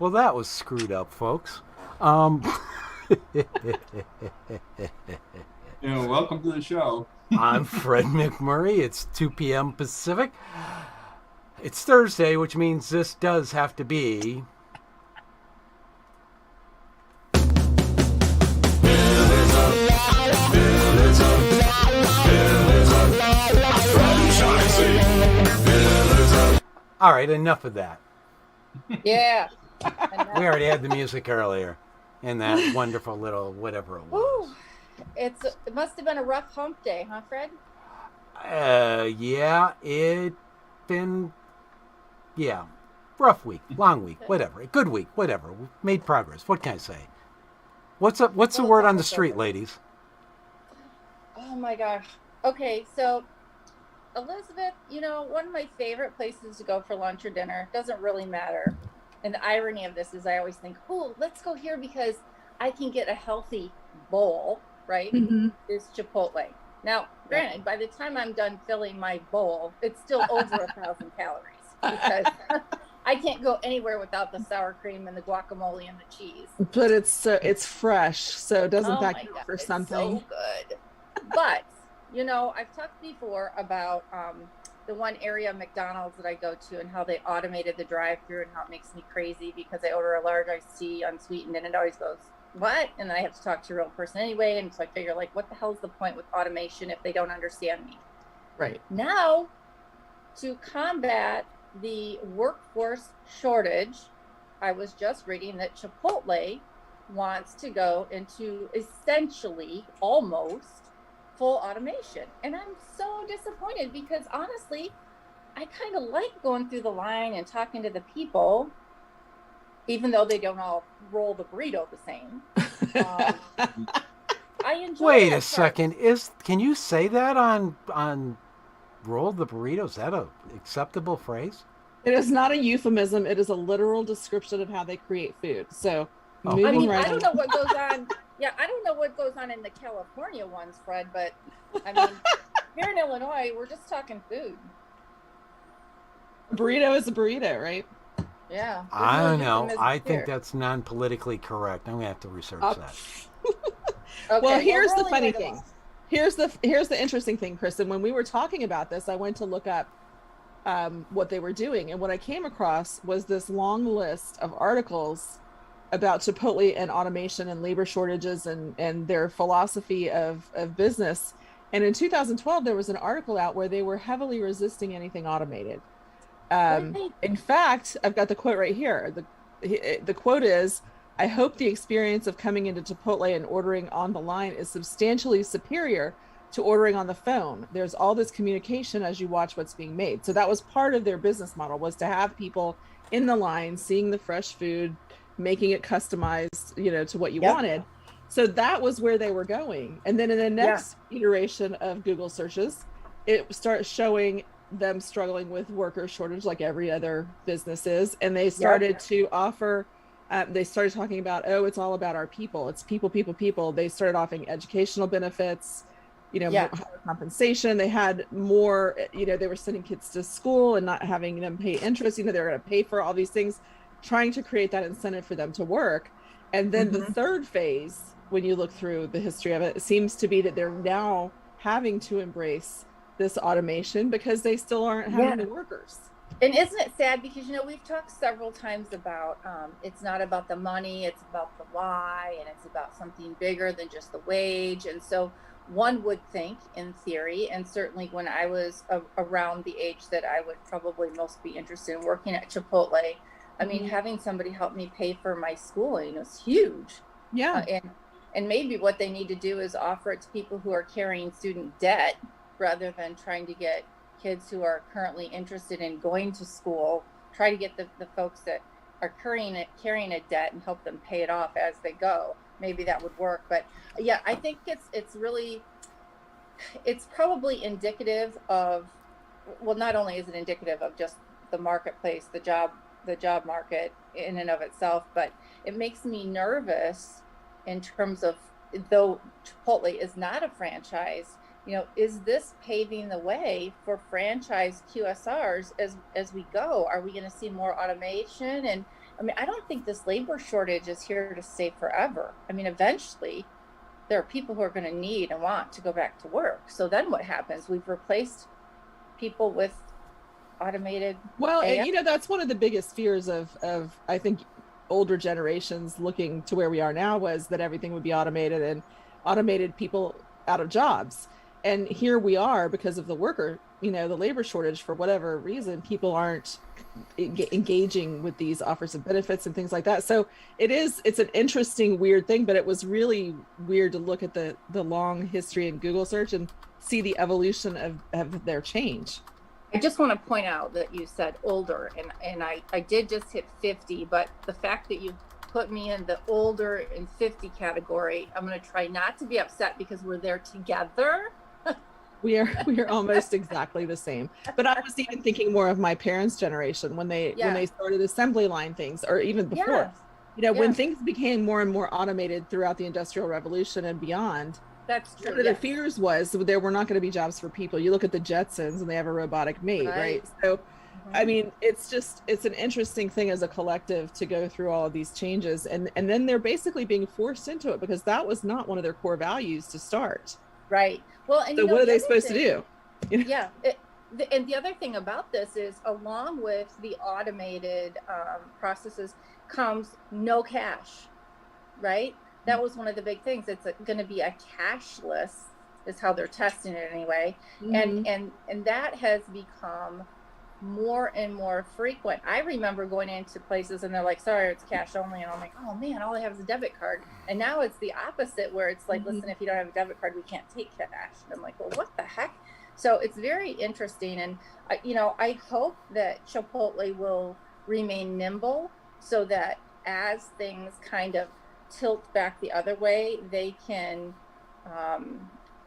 Well, that was screwed up, folks. Welcome to the show. I'm Fred McMurray. It's 2 p.m. Pacific. It's Thursday, which means this does have to be... All right, enough of that. Yeah. We already had the music earlier in that wonderful little whatever it was. Ooh, it must have been a rough hump day, huh, Fred? Yeah, rough week, long week, whatever, good week, whatever. We made progress. What can I say? What's the word on the street, ladies? Oh my gosh. Okay, so Elizabeth, one of my favorite places to go for lunch or dinner, doesn't really matter. And the irony of this is I always think, oh, let's go here because I can get a healthy bowl, right? Mm-hmm. Is Chipotle. Now, granted, by the time I'm done filling my bowl, it's still over 1,000 calories because I can't go anywhere without the sour cream and the guacamole and the cheese. But it's fresh, so it doesn't back you up for something. So good. But, I've talked before about the one area of McDonald's that I go to and how they automated the drive-thru and how it makes me crazy because I order a large iced tea unsweetened and it always goes, what? And then I have to talk to a real person anyway. And so I figure, what the hell is the point with automation if they don't understand me? Right. Now, to combat the workforce shortage, I was just reading that Chipotle wants to go into essentially almost full automation. And I'm so disappointed because honestly, I kind of like going through the line and talking to the people, even though they don't all roll the burrito the same. I enjoy Wait a second. Can you say that on roll the burrito? Is that a acceptable phrase? It is not a euphemism. It is a literal description of how they create food. So I don't know what goes on. Yeah, I don't know what goes on in the California ones, Fred, but here in Illinois, we're just talking food. A burrito is a burrito, right? Yeah. I don't know. I think that's non-politically correct. I'm going to have to research that. Okay, well, here's the funny thing. Here's the interesting thing, Kristin. When we were talking about this, I went to look up what they were doing. And what I came across was this long list of articles about Chipotle and automation and labor shortages and their philosophy of business. And in 2012, there was an article out where they were heavily resisting anything automated. In fact, I've got the quote right here. The quote is, "I hope the experience of coming into Chipotle and ordering on the line is substantially superior to ordering on the phone. There's all this communication as you watch what's being made." So that was part of their business model, was to have people in the line, seeing the fresh food, making it customized, to what you wanted. So that was where they were going. And then in the next iteration of Google searches, it starts showing them struggling with worker shortage like every other business is. And they started to offer, they started talking about, it's all about our people. It's people. They started offering educational benefits, more higher compensation. They had more, they were sending kids to school and not having them pay interest. They were going to pay for all these things, trying to create that incentive for them to work. And then the third phase, when you look through the history of it, it seems to be that they're now having to embrace this automation because they still aren't having the workers. And isn't it sad? Because, we've talked several times about it's not about the money, it's about the why, and it's about something bigger than just the wage. And so one would think, in theory, and certainly when I was around the age that I would probably most be interested in working at Chipotle, having somebody help me pay for my schooling is huge. Yeah. And maybe what they need to do is offer it to people who are carrying student debt rather than trying to get kids who are currently interested in going to school, try to get the folks that are carrying a debt and help them pay it off as they go. Maybe that would work. But yeah, I think it's probably indicative of, well, not only is it indicative of just the marketplace, the job market in and of itself, but it makes me nervous in terms of, though Chipotle is not a franchise, is this paving the way for franchise QSRs as we go? Are we going to see more automation? And I mean, I don't think this labor shortage is here to stay forever. I mean, eventually there are people who are going to need and want to go back to work. So then what happens? We've replaced people with automated. Well, AI. and you know, that's one of the biggest fears of I think older generations looking to where we are now, was that everything would be automated and automated people out of jobs. And here we are, because of the the labor shortage, for whatever reason, people aren't engaging with these offers of benefits and things like that. So it's an interesting, weird thing, but it was really weird to look at the long history in Google search and see the evolution of their change. I just want to point out that you said older, and I did just hit 50, but the fact that you put me in the older and 50 category, I'm going to try not to be upset because we're there together. We are almost exactly the same. But I was even thinking more of my parents' generation when they started assembly line things, or even before. Yes. When things became more and more automated throughout the Industrial Revolution and beyond. That's true. One of the fears was there were not going to be jobs for people. You look at the Jetsons and they have a robotic maid, right? So, I mean, it's an interesting thing as a collective to go through all of these changes. And then they're basically being forced into it, because that was not one of their core values to start. Right. Well, and so what are they supposed to do? Yeah. And the other thing about this is, along with the automated processes comes no cash, right? That was one of the big things. It's going to be a cashless, is how they're testing it anyway. Mm-hmm. And that has become more and more frequent. I remember going into places and they're like, sorry, it's cash only. And I'm like, oh man, all I have is a debit card. And now it's the opposite, where it's like, listen, if you don't have a debit card, we can't take cash. And I'm like, well, what the heck? So it's very interesting. And, I hope that Chipotle will remain nimble, so that as things kind of tilt back the other way, they can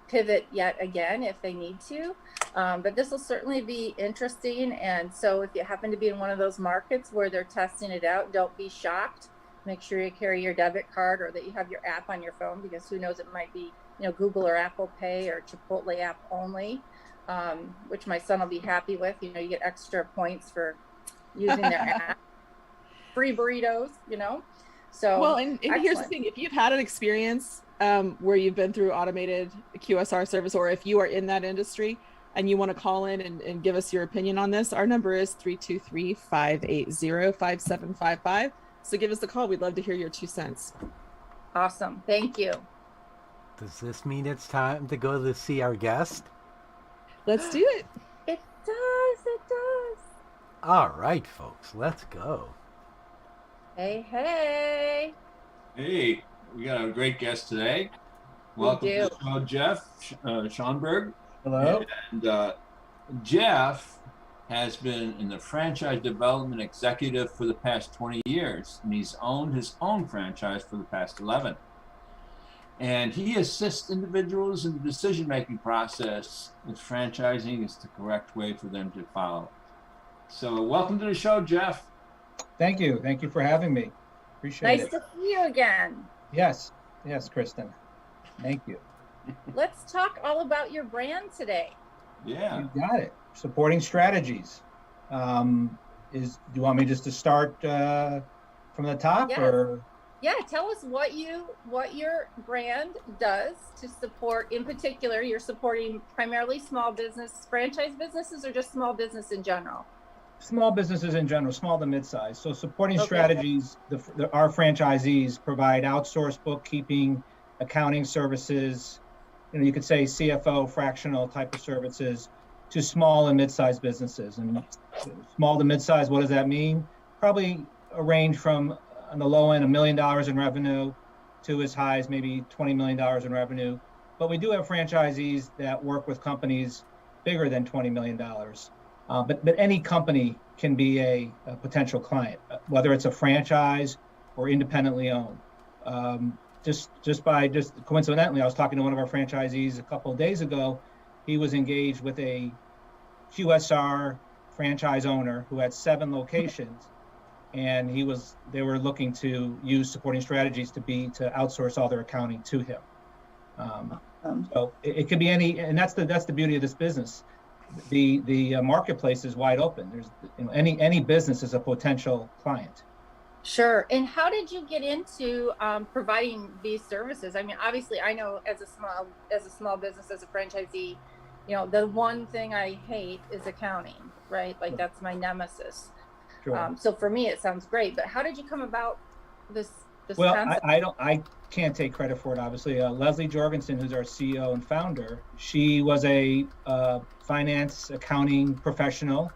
pivot yet again if they need to. But this will certainly be interesting. And so if you happen to be in one of those markets where they're testing it out, don't be shocked. Make sure you carry your debit card, or that you have your app on your phone, because who knows, it might be, Google or Apple Pay or Chipotle app only, which my son will be happy with. You get extra points for using their app. Free burritos, So, well, and here's the thing: if you've had an experience where you've been through automated QSR service, or if you are in that industry and you want to call in and give us your opinion on this, our number is 323-580-5755. So give us a call. We'd love to hear your 2 cents. Awesome. Thank you. Does this mean it's time to go to see our guest? Let's do it. It does. It does. All right, folks, let's go. Hey, hey. Hey, we got a great guest today. Welcome to the show, Jeff Schonberg. Hello. And Jeff has been in the franchise development executive for the past 20 years, and he's owned his own franchise for the past 11. And he assists individuals in the decision-making process, as franchising is the correct way for them to follow. So welcome to the show, Jeff. Thank you. Thank you for having me. Appreciate it. Nice to see you again. Yes, Kristin. Thank you. Let's talk all about your brand today. Yeah. You got it. Supporting strategies. Do you want me just to start from the top? Yes. Or? Yeah, tell us what your brand does to support. In particular, you're supporting primarily small business, franchise businesses, or just small business in general? Small businesses in general, small to mid-size. So supporting strategies, our franchisees provide outsourced bookkeeping, accounting services, you could say CFO, fractional type of services to small and mid-sized businesses. And small to mid-size, what does that mean? Probably a range from, on the low end, $1 million in revenue to as high as maybe $20 million in revenue. But we do have franchisees that work with companies bigger than $20 million. But any company can be a potential client, whether it's a franchise or independently owned. Just coincidentally, I was talking to one of our franchisees a couple of days ago. He was engaged with a QSR franchise owner who had 7 locations, and they were looking to use supporting strategies to outsource all their accounting to him. So it could be any, and that's the beauty of this business. The marketplace is wide open. There's any business is a potential client. Sure. And how did you get into providing these services? I mean, obviously, I know as a small business, as a franchisee, the one thing I hate is accounting, right? Like that's my nemesis. Sure. So for me, it sounds great. But how did you come about this Well, concept? I can't take credit for it, obviously. Leslie Jorgensen, who's our CEO and founder, she was a finance accounting professional.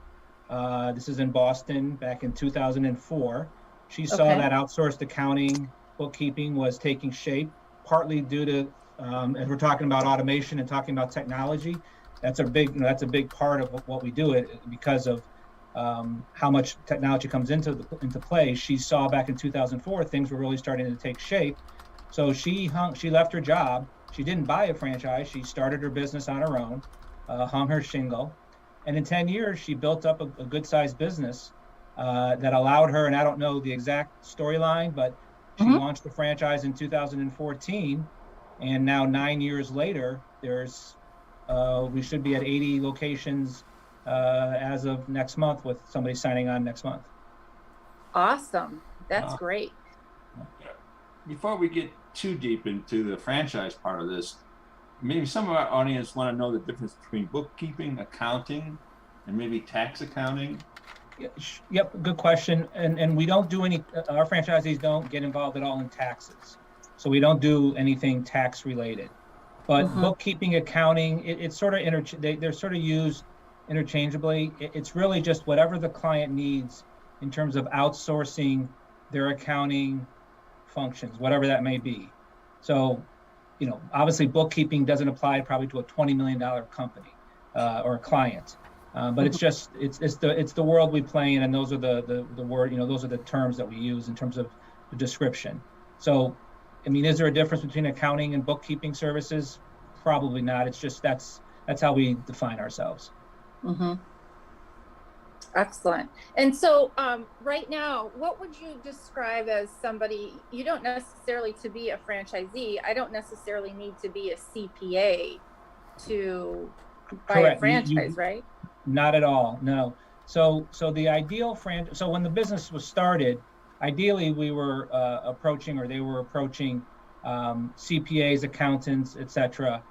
This is in Boston back in 2004. She saw that outsourced accounting, bookkeeping was taking shape, partly due to, as we're talking about automation and talking about technology, that's a big part of what we do because of how much technology comes into play. She saw back in 2004 things were really starting to take shape. So she left her job. She didn't buy a franchise. She started her business on her own, hung her shingle. And in 10 years, she built up a good-sized business that allowed her, and I don't know the exact storyline, but she launched the franchise in 2014. And now 9 years later, we should be at 80 locations as of next month, with somebody signing on next month. Awesome. That's great. Before we get too deep into the franchise part of this, maybe some of our audience want to know the difference between bookkeeping, accounting, and maybe tax accounting. Yep, good question. And we don't do our franchisees don't get involved at all in taxes. So we don't do anything tax related. But bookkeeping, accounting, it's sort of they're sort of used interchangeably. It's really just whatever the client needs in terms of outsourcing their accounting functions, whatever that may be. So, obviously bookkeeping doesn't apply probably to a $20 million company or a client. But it's the world we play in, and those are the word, those are the terms that we use in terms of the description. So, I mean, is there a difference between accounting and bookkeeping services? Probably not. It's just that's how we define ourselves. Excellent. And so right now, what would you describe as somebody, you don't necessarily, to be a franchisee, I don't necessarily need to be a CPA to buy a franchise, right? Not at all, no. So the ideal so when the business was started, ideally we were they were approaching CPAs, accountants, etc.,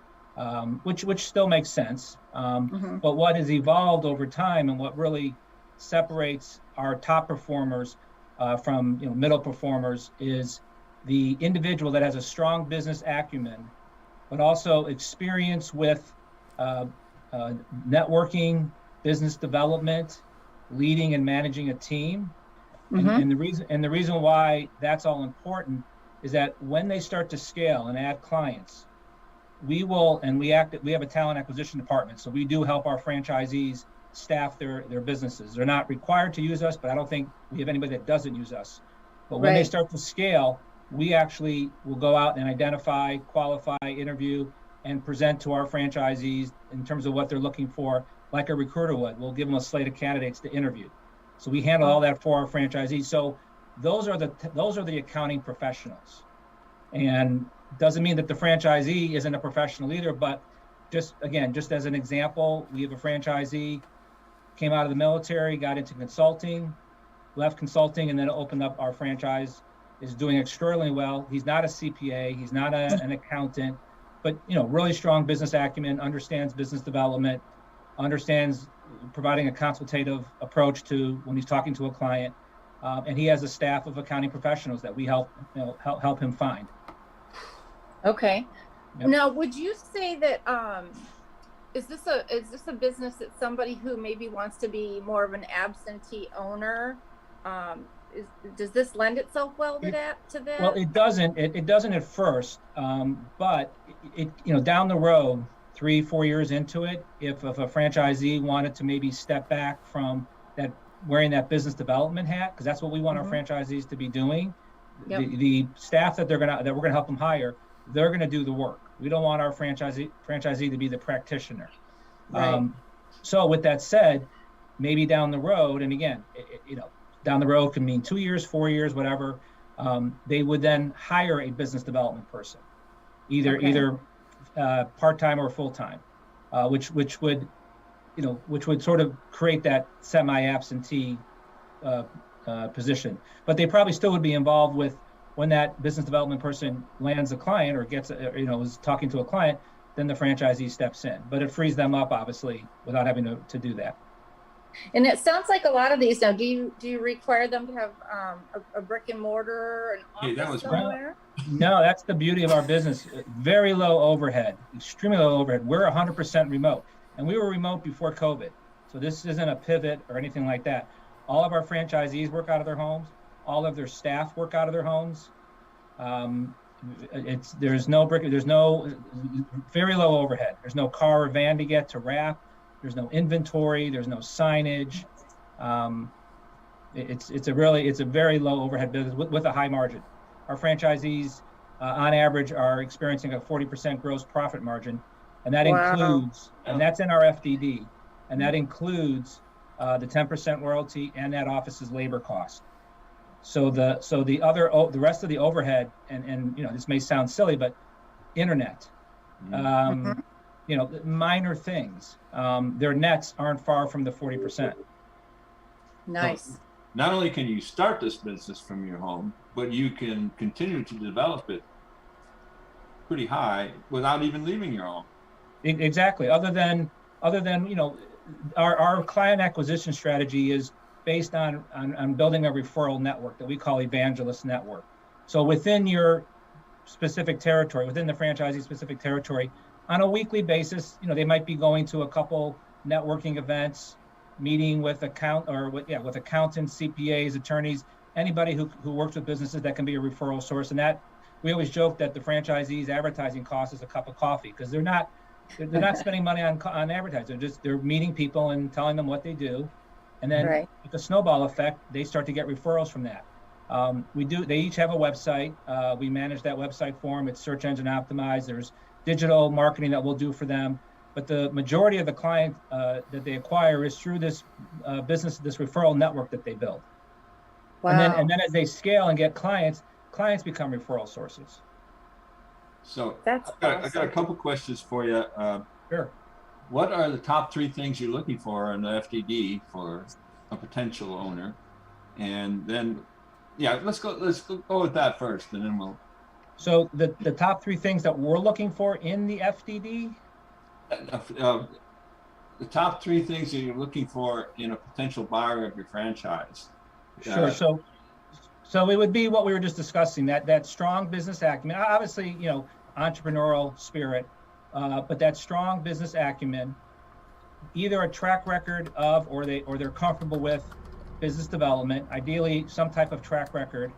which still makes sense. But what has evolved over time, and what really separates our top performers from middle performers, is the individual that has a strong business acumen, but also experience with networking, business development, leading and managing a team. And the reason why that's all important is that when they start to scale and add clients, we have a talent acquisition department. So we do help our franchisees staff their businesses. They're not required to use us, but I don't think we have anybody that doesn't use us. But when they start to scale, we actually will go out and identify, qualify, interview, and present to our franchisees in terms of what they're looking for, like a recruiter would. We'll give them a slate of candidates to interview. So we handle all that for our franchisees. So those are the accounting professionals. And doesn't mean that the franchisee isn't a professional either, but just as an example, we have a franchisee, came out of the military, got into consulting, left consulting, and then opened up our franchise, is doing extraordinarily well. He's not a CPA, he's not an accountant, but really strong business acumen, understands business development, understands providing a consultative approach to when he's talking to a client, and he has a staff of accounting professionals that we help him find. Okay. Yep. Now, would you say that is this a business that somebody who maybe wants to be more of an absentee owner? Does this lend itself well to that? Well, it doesn't. It doesn't at first, but it down the road, 3-4 years into it, if a franchisee wanted to maybe step back from that, wearing that business development hat, because that's what we want our franchisees to be doing. Yep. The staff that we're gonna help them hire, they're gonna do the work. We don't want our franchisee to be the practitioner. Right. So with that said, maybe down the road, and again, down the road can mean 2 years, 4 years, whatever. They would then hire a business development person, either part-time or full-time, which would sort of create that semi-absentee position, but they probably still would be involved with when that business development person lands a client or gets, is talking to a client, then the franchisee steps in. But it frees them up, obviously, without having to do that. And it sounds like a lot of these now, do you require them to have a brick and mortar, an office that was somewhere? No, that's the beauty of our business. Very low overhead, extremely low overhead. We're 100% remote, and we were remote before COVID. So this isn't a pivot or anything like that. All of our franchisees work out of their homes. All of their staff work out of their homes. There's no very low overhead. There's no car or van to get to wrap. There's no inventory. There's no signage. It's a very low overhead business with a high margin. Our franchisees, on average, are experiencing a 40% gross profit margin, and that includes, and that's in our FDD, and that includes the 10% royalty and that office's labor cost. So the rest of the overhead, and this may sound silly, but internet, minor things. Their nets aren't far from the 40%. Nice. So not only can you start this business from your home, but you can continue to develop it pretty high without even leaving your home. Exactly. Other than our client acquisition strategy is based on building a referral network that we call evangelist network. So within your specific territory, within the franchisee specific territory, on a weekly basis, they might be going to a couple networking events, meeting with with accountants, CPAs, attorneys, anybody who works with businesses that can be a referral source. And that we always joke that the franchisees' advertising cost is a cup of coffee, because they're not spending money on advertising. They're meeting people and telling them what they do. And then with the snowball effect, they start to get referrals from that. They each have a website. We manage that website for them. It's search engine optimized. There's digital marketing that we'll do for them. But the majority of the client that they acquire is through this this referral network that they build. Wow. And then as they scale and get clients become referral sources. So I've got a couple questions for you. Sure. What are the top 3 things you're looking for in the FDD for a potential owner? And then, let's go with that first, and then we'll. So the top 3 things that we're looking for in the FDD? The top 3 things that you're looking for in a potential buyer of your franchise. Sure. So it would be what we were just discussing, that strong business acumen, obviously, entrepreneurial spirit, but that strong business acumen, either a track record of, or they're comfortable with business development, ideally some type of track record.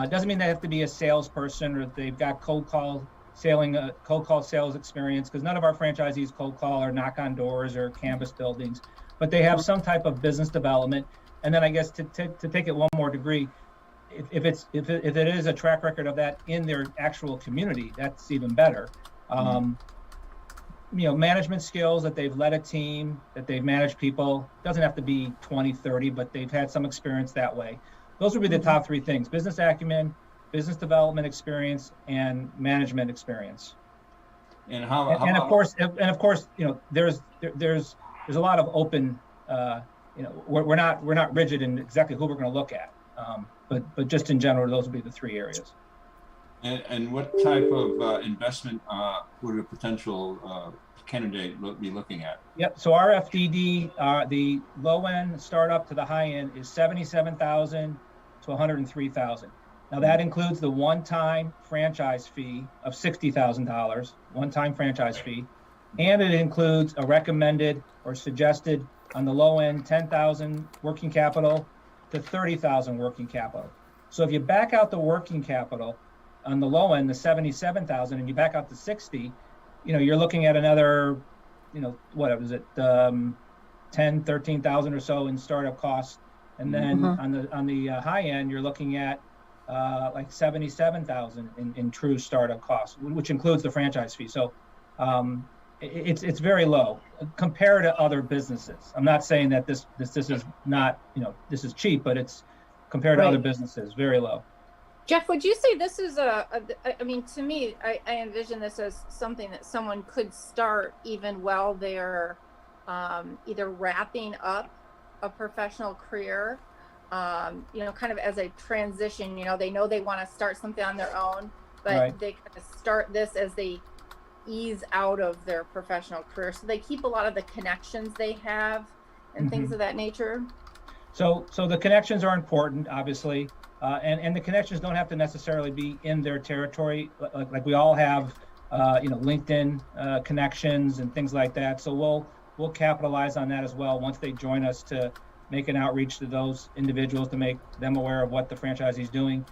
Doesn't mean they have to be a salesperson or they've got cold call sales experience, because none of our franchisees cold call or knock on doors or canvas buildings, but they have some type of business development. And then I guess to take it one more degree, if it is a track record of that in their actual community, that's even better. Management skills, that they've led a team, that they've managed people. Doesn't have to be 20, 30, but they've had some experience that way. Those would be the top 3 things: business acumen, business development experience, and management experience. And of course, there's a lot of open. We're not rigid in exactly who we're going to look at, but just in general, those would be the 3 areas. And what type of investment would a potential candidate be looking at? Yep. So our FDD, the low end startup to the high end, is $77,000 to $103,000. Now that includes the one-time franchise fee of $60,000, one-time franchise fee, and it includes a recommended or suggested on the low end $10,000 working capital to $30,000 working capital. So if you back out the working capital on the low end, the $77,000, and you back out the $60,000, you're looking at another, what is it, $10,000, $13,000 or so in startup costs, and then on the high end, you're looking at like $77,000 in true startup costs, which includes the franchise fee. So it's very low compared to other businesses. I'm not saying that this is not, this is cheap, but it's compared to other businesses, very low. Jeff, would you say this is I mean, to me, I envision this as something that someone could start even while they're either wrapping up a professional career kind of as a transition, they know they want to start something on their own, but Right. they kind of start this as they ease out of their professional career. So they keep a lot of the connections they have and things of that nature. So the connections are important, obviously, and the connections don't have to necessarily be in their territory. Like we all have, LinkedIn connections and things like that. So we'll capitalize on that as well once they join us to make an outreach to those individuals to make them aware of what the franchisee is doing.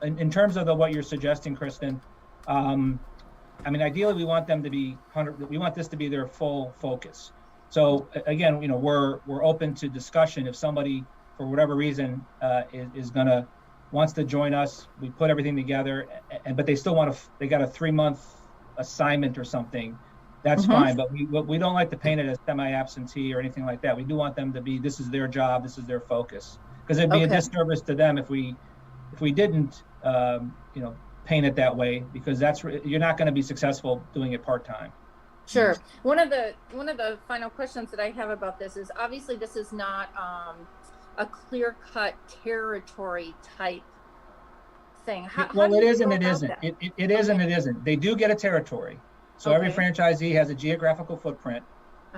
In terms of what you're suggesting, Kristin, ideally we want them to be we want this to be their full focus. So again, we're open to discussion. If somebody, for whatever reason, wants to join us, we put everything together, but they still they got a 3-month assignment or something. That's fine, but we don't like to paint it as semi-absentee or anything like that. We do want them to be, this is their job, this is their focus, because it'd be a disservice to them if we didn't, paint it that way, because you're not going to be successful doing it part-time. Sure. One of the final questions that I have about this is, obviously this is not a clear-cut territory type thing. Well, it is and it isn't. It is and it isn't. They do get a territory. So every franchisee has a geographical footprint,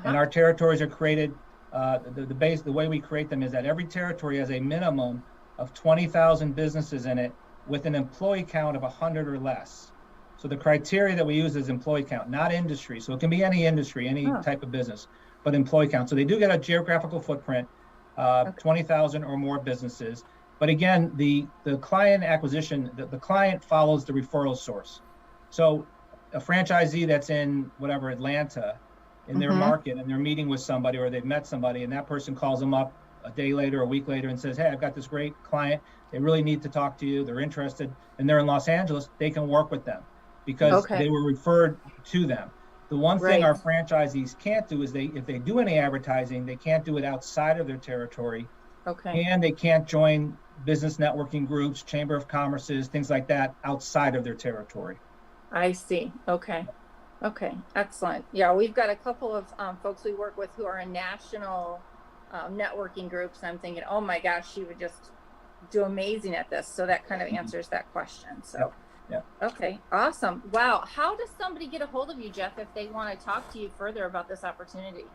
and our territories are created. The way we create them is that every territory has a minimum of 20,000 businesses in it with an employee count of 100 or less. So the criteria that we use is employee count, not industry. So it can be any industry, any type of business, but employee count. So they do get a geographical footprint, 20,000 or more businesses. But again, the client acquisition, the client follows the referral source. So a franchisee that's in whatever, Atlanta, in their market, and they're meeting with somebody, or they've met somebody, and that person calls them up a day later, a week later, and says, hey, I've got this great client. They really need to talk to you. They're interested, and they're in Los Angeles. They can work with them because they were referred to them. The one thing our franchisees can't do is if they do any advertising, they can't do it outside of their territory. And they can't join business networking groups, chamber of commerces, things like that outside of their territory. I see. Okay. Excellent. Yeah, we've got a couple of folks we work with who are in national networking groups. I'm thinking, oh my gosh, she would just do amazing at this. So that kind of answers that question. So, okay, awesome. Wow. How does somebody get a hold of you, Jeff, if they want to talk to you further about this opportunity?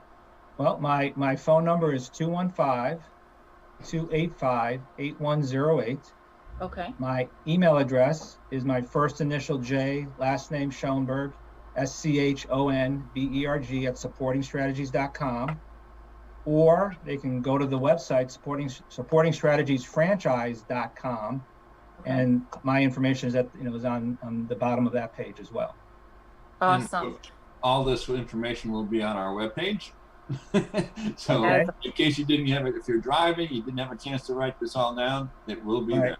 Well, my phone number is 215-285-8108. Okay. My email address is my first initial J, last name Schonberg, SCHONBERG @supportingstrategies.com. Or they can go to the website supportingstrategiesfranchise.com, and my information is is on the bottom of that page as well. Awesome. All this information will be on our webpage. So in case you didn't have it, if you're driving, you didn't have a chance to write this all down, it will be there.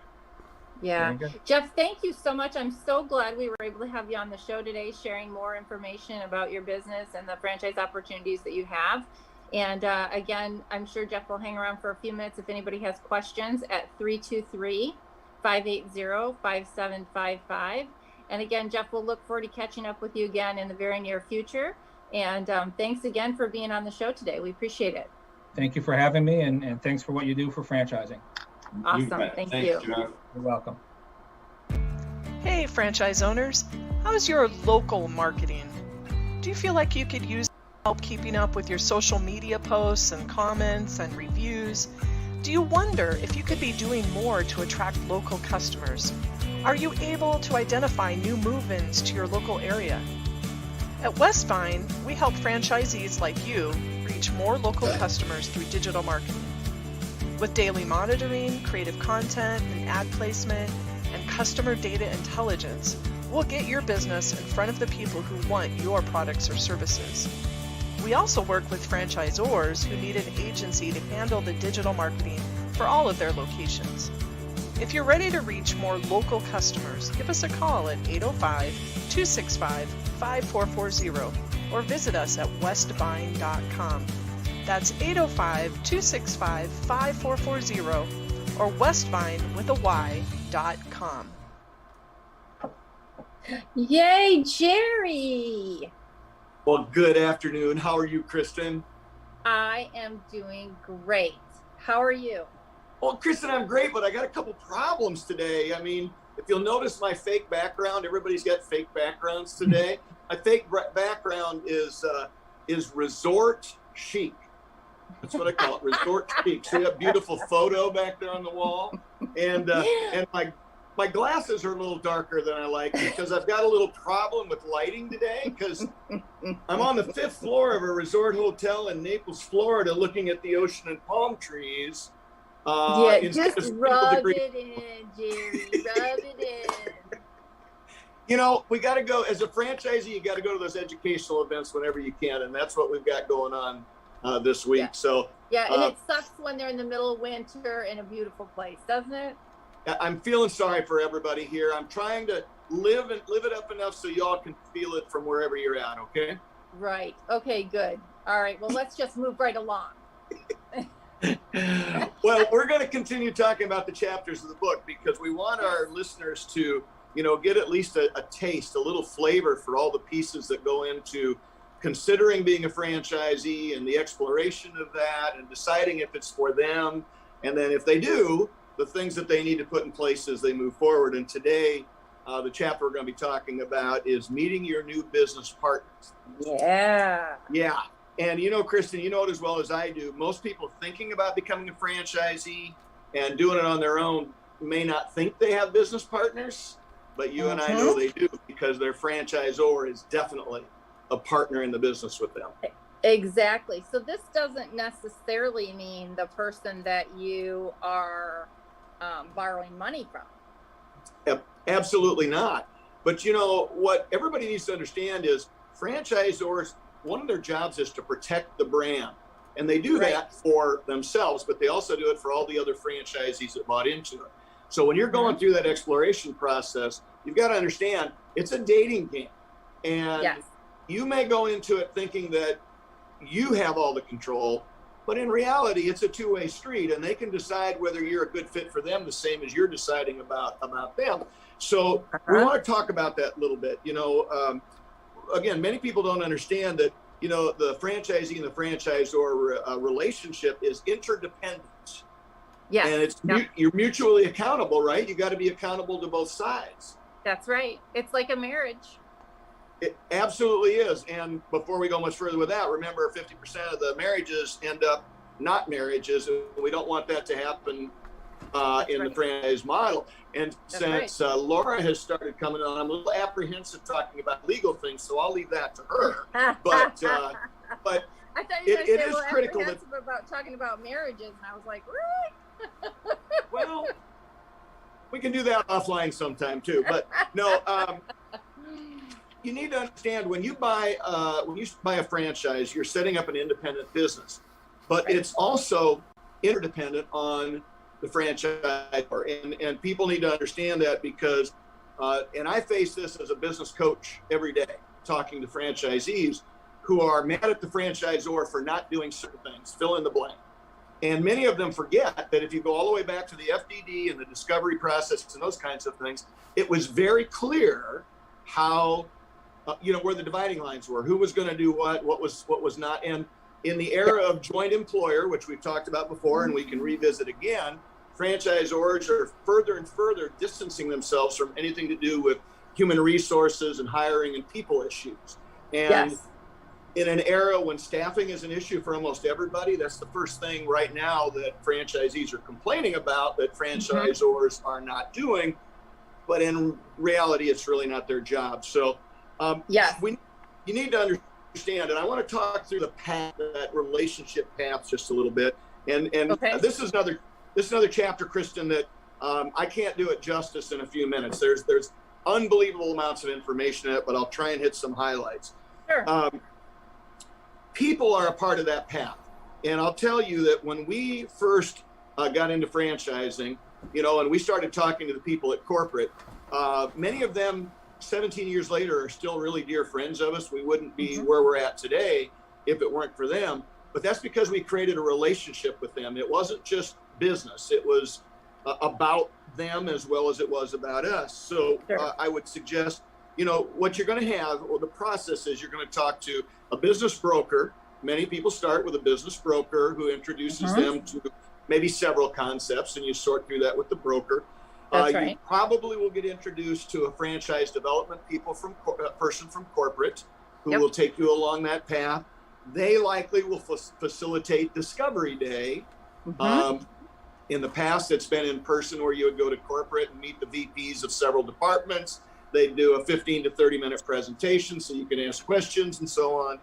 Yeah. Jeff, thank you so much. I'm so glad we were able to have you on the show today, sharing more information about your business and the franchise opportunities that you have. And again, I'm sure Jeff will hang around for a few minutes if anybody has questions at 323-580-5755. And again, Jeff, we'll look forward to catching up with you again in the very near future. And thanks again for being on the show today. We appreciate it. Thank you for having me, and thanks for what you do for franchising. Awesome. Thank you. Jeff. You're welcome. Hey, franchise owners. How's your local marketing? Do you feel like you could use help keeping up with your social media posts and comments and reviews? Do you wonder if you could be doing more to attract local customers? Are you able to identify new move-ins to your local area? At Westvine, we help franchisees like you reach more local customers through digital marketing. With daily monitoring, creative content, and ad placement, and customer data intelligence, we'll get your business in front of the people who want your products or services. We also work with franchisors who need an agency to handle the digital marketing for all of their locations. If you're ready to reach more local customers, give us a call at 805-265-5440 or visit us at westvine.com. That's 805-265-5440 or westvine.com. Yay, Jerry! Well, good afternoon. How are you, Kristin? I am doing great. How are you? Well, Kristin, I'm great, but I got a couple problems today. I mean, if you'll notice my fake background, everybody's got fake backgrounds today. My fake background is resort chic. That's what I call it, resort chic. See that beautiful photo back there on the wall? And my glasses are a little darker than I like because I've got a little problem with lighting today because I'm on the 5th floor of a resort hotel in Naples, Florida, looking at the ocean and palm trees. Just rub it in, Jerry. Rub it in. You know, we got to go, as a franchisee, you got to go to those educational events whenever you can. And that's what we've got going on this week. Yeah. So and it sucks when they're in the middle of winter in a beautiful place, doesn't it? I'm feeling sorry for everybody here. I'm trying to live it up enough so y'all can feel it from wherever you're at, okay? Right. Okay, good. All right. Well, let's just move right along. Well, we're going to continue talking about the chapters of the book because we want our listeners to, get at least a taste, a little flavor for all the pieces that go into considering being a franchisee and the exploration of that and deciding if it's for them. And then if they do, the things that they need to put in place as they move forward. And today, the chapter we're going to be talking about is meeting your new business partners. Yeah. Yeah. And Kristin, you know it as well as I do. Most people thinking about becoming a franchisee and doing it on their own may not think they have business partners, but you and I know they do because their franchisor is definitely a partner in the business with them. Exactly. So this doesn't necessarily mean the person that you are borrowing money from. Absolutely not. But what everybody needs to understand is franchisors, one of their jobs is to protect the brand. And they do that for themselves, but they also do it for all the other franchisees that bought into it. So when you're going through that exploration process, you've got to understand it's a dating game. And you may go into it thinking that you have all the control, but in reality, it's a two-way street, and they can decide whether you're a good fit for them the same as you're deciding about them. So we want to talk about that a little bit. Again, many people don't understand that, the franchisee and the franchisor relationship is interdependent. Yeah. And you're mutually accountable, right? You got to be accountable to both sides. That's right. It's like a marriage. It absolutely is. And before we go much further with that, remember 50% of the marriages end up not marriages. And we don't want that to happen in the franchise model. And since Laura has started coming on, I'm a little apprehensive talking about legal things, so I'll leave that to her. But I thought you were it is critical about talking about marriages, and I was like, really? Well, we can do that offline sometime too. But no, you need to understand when you buy a franchise, you're setting up an independent business, but it's also interdependent on the franchisor, and people need to understand that because, and I face this as a business coach every day, talking to franchisees who are mad at the franchisor for not doing certain things, fill in the blank. And many of them forget that if you go all the way back to the FDD and the discovery process and those kinds of things, it was very clear how, where the dividing lines were, who was going to do what was not. And in the era of joint employer, which we've talked about before, and we can revisit again, franchisors are further and further distancing themselves from anything to do with human resources and hiring and people issues. And in an era when staffing is an issue for almost everybody, that's the first thing right now that franchisees are complaining about that franchisors are not doing. But in reality, it's really not their job. So you need to understand, and I want to talk through the path, that relationship path, just a little bit. And this is another chapter, Kristin, that I can't do it justice in a few minutes. There's unbelievable amounts of information in it, but I'll try and hit some highlights. Sure. People are a part of that path. And I'll tell you that when we first got into franchising, and we started talking to the people at corporate, many of them 17 years later are still really dear friends of us. We wouldn't be where we're at today if it weren't for them. But that's because we created a relationship with them. It wasn't just business. It was about them as well as it was about us. So I would suggest, what you're going to have, or the process is you're going to talk to a business broker. Many people start with a business broker who introduces them to maybe several concepts, and you sort through that with the broker. That's You right. probably will get introduced to a franchise development person from corporate who Yep. will take you along that path. They likely will facilitate discovery day. Mhm. In the past, it's been in person where you would go to corporate and meet the VPs of several departments. They'd do a 15 to 30-minute presentation so you can ask questions and so on.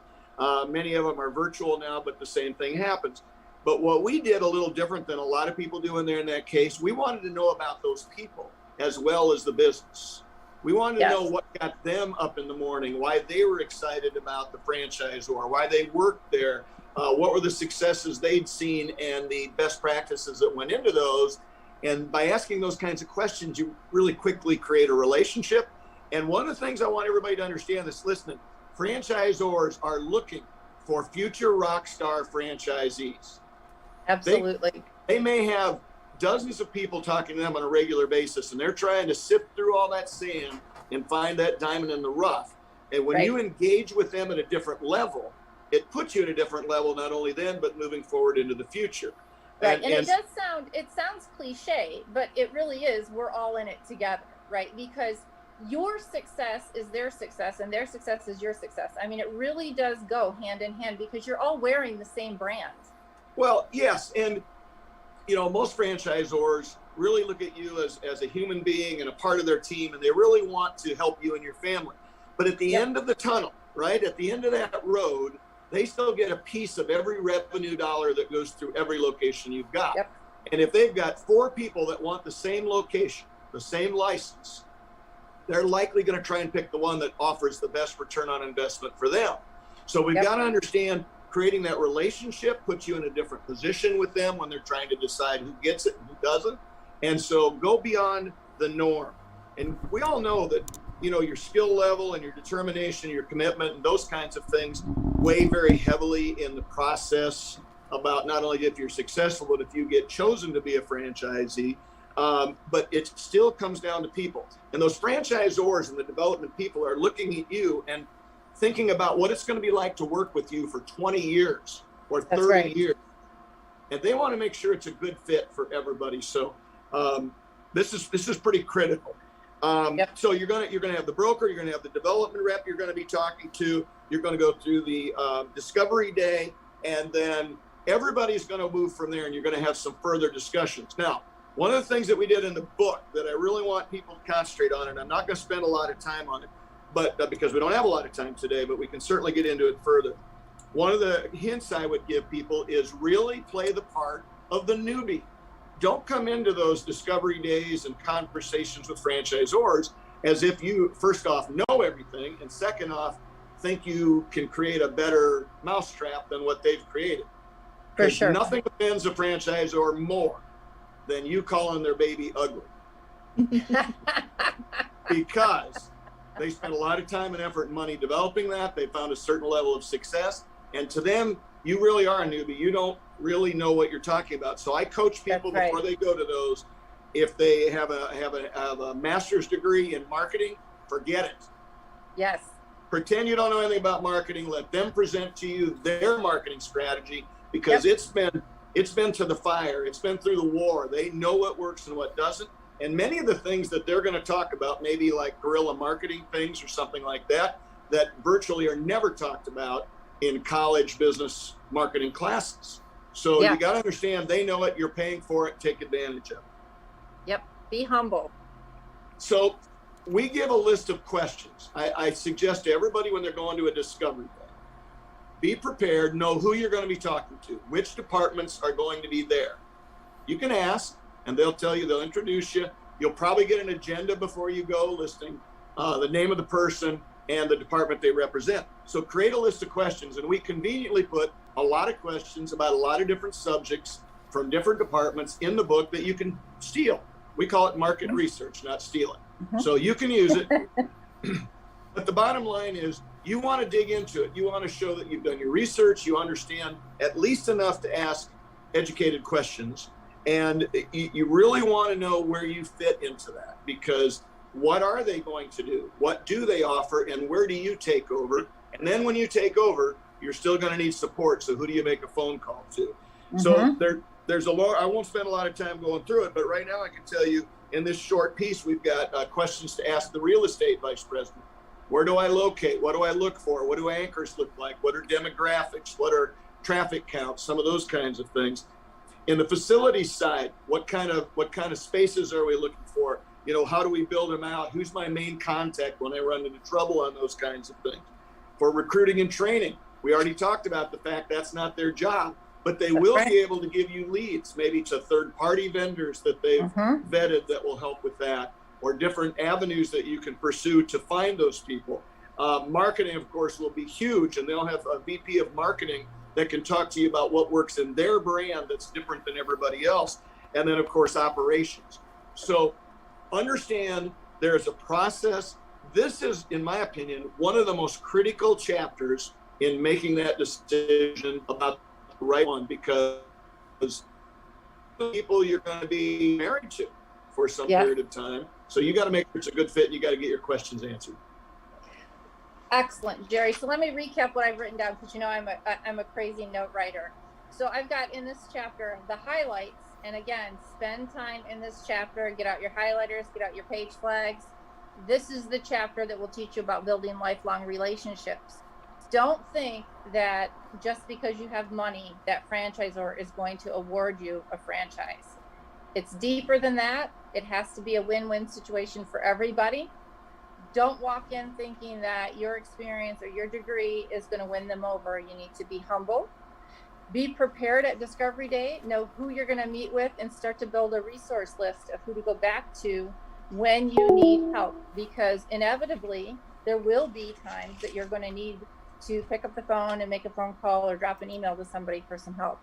Many of them are virtual now, but the same thing happens. But what we did a little different than a lot of people do in there in that case, we wanted to know about those people as well as the business. We wanted to know Yes. what got them up in the morning, why they were excited about the franchise or why they worked there, what were the successes they'd seen and the best practices that went into those. And by asking those kinds of questions, you really quickly create a relationship. And one of the things I want everybody to understand that's listening, franchisors are looking for future rock star franchisees. Absolutely. They may have dozens of people talking to them on a regular basis, and they're trying to sift through all that sand and find that diamond in the rough. And when Right. you engage with them at a different level, it puts you at a different level, not only then, but moving forward into the future. Right. And it sounds cliche, but it really is. We're all in it together, right? Because your success is their success and their success is your success. I mean, it really does go hand in hand because you're all wearing the same brand. Well, yes. And, you know, most franchisors really look at you as a human being and a part of their team, and they really want to help you and your family. But at the Yep. end of the tunnel, right, at the end of that road, they still get a piece of every revenue dollar that goes through every location you've got. Yep. And if they've got 4 people that want the same location, the same license, they're likely going to try and pick the one that offers the best return on investment for them. So we've Yep. got to understand creating that relationship puts you in a different position with them when they're trying to decide who gets it and who doesn't. And so go beyond the norm. And we all know that, you know, your skill level and your determination, your commitment, and those kinds of things weigh very heavily in the process about not only if you're successful, but if you get chosen to be a franchisee. But it still comes down to people. And those franchisors and the development people are looking at you and thinking about what it's going to be like to work with you for 20 years or 30 That's right. years. And they want to make sure it's a good fit for everybody. So this is pretty critical. Yep. So you're gonna have the broker, you're gonna have the development rep you're gonna be talking to, you're gonna go through the discovery day, and then everybody's gonna move from there, and you're gonna have some further discussions. Now, one of the things that we did in the book that I really want people to concentrate on, and I'm not gonna spend a lot of time on it, but because we don't have a lot of time today, but we can certainly get into it further. One of the hints I would give people is really play the part of the newbie. Don't come into those discovery days and conversations with franchisors as if you, first off, know everything, and second off, think you can create a better mousetrap than what they've created. For 'Cause sure. Nothing offends a franchisor more than you calling their baby ugly, because they spent a lot of time and effort and money developing that. They found a certain level of success, and to them, you really are a newbie. You don't really know what you're talking about. So I coach people That's right. before they go to those. If they have a master's degree in marketing, forget it. Yes. Pretend you don't know anything about marketing. Let them present to you their marketing strategy, because it's been to the fire. It's been through the war. They know what works and what doesn't. And many of the things that they're going to talk about, maybe like guerrilla marketing things or something like that, that virtually are never talked about in college business marketing classes. So Yeah. you got to understand, they know it, you're paying for it, take advantage of it. Yep. Be humble. So we give a list of questions. I suggest to everybody when they're going to a discovery day, be prepared, know who you're going to be talking to, which departments are going to be there. You can ask, and they'll tell you, they'll introduce you. You'll probably get an agenda before you go listing the name of the person and the department they represent. So create a list of questions, and we conveniently put a lot of questions about a lot of different subjects from different departments in the book that you can steal. We call it market research, not stealing. So you can use it. But the bottom line is, you want to dig into it. You want to show that you've done your research, you understand at least enough to ask educated questions, and you really want to know where you fit into that, because what are they going to do? What do they offer? And where do you take over? And then when you take over, you're still going to need support. So who do you make a phone call to? So there's a lot. I won't spend a lot of time going through it, but right now I can tell you in this short piece, we've got questions to ask the real estate vice president. Where do I locate? What do I look for? What do anchors look like? What are demographics? What are traffic counts? Some of those kinds of things. In the facility side, what kind of spaces are we looking for? You know, how do we build them out? Who's my main contact when I run into trouble on those kinds of things? For recruiting and training, we already talked about the fact that's not their job, but they will be able to give you leads, maybe to third-party vendors that they've vetted that will help with that, or different avenues that you can pursue to find those people. Marketing, of course, will be huge, and they'll have a VP of marketing that can talk to you about what works in their brand that's different than everybody else. And then, of course, operations. So understand there's a process. This is, in my opinion, one of the most critical chapters in making that decision about the right one, because people you're going to be married to for some period of time. So you got to make sure it's a good fit, and you got to get your questions answered. Excellent, Jerry. So let me recap what I've written down, because you know I'm a crazy note writer. So I've got in this chapter the highlights, and again, spend time in this chapter. Get out your highlighters, get out your page flags. This is the chapter that will teach you about building lifelong relationships. Don't think that just because you have money, that franchisor is going to award you a franchise. It's deeper than that. It has to be a win-win situation for everybody. Don't walk in thinking that your experience or your degree is going to win them over. You need to be humble. Be prepared at Discovery Day. Know who you're going to meet with, and start to build a resource list of who to go back to when you need help, because inevitably there will be times that you're going to need to pick up the phone and make a phone call or drop an email to somebody for some help.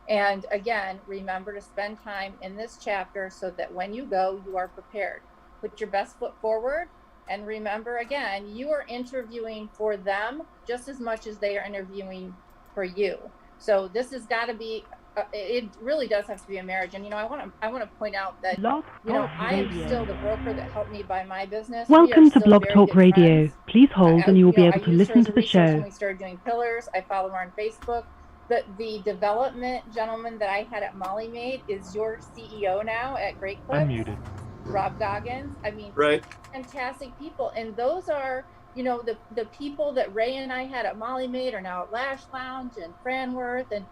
And again, remember to spend time in this chapter so that when you go, you are prepared. Put your best foot forward. And remember, again, you are interviewing for them just as much as they are interviewing for you. So this has got to be, it really does have to be a marriage. And, you know, I want to point out that, you know, I am still the broker that helped me buy my business. Welcome to Blog Talk Radio. Please hold and you will be able to listen to the show. When we started doing pillars, I follow her on Facebook. But the development gentleman that I had at Molly Maid is your CEO now at Great Clips. I'm muted. Rob Goggins. I mean, fantastic people. And those are, you know, the people that Ray and I had at Molly Maid are now at Lash Lounge and Franworth. And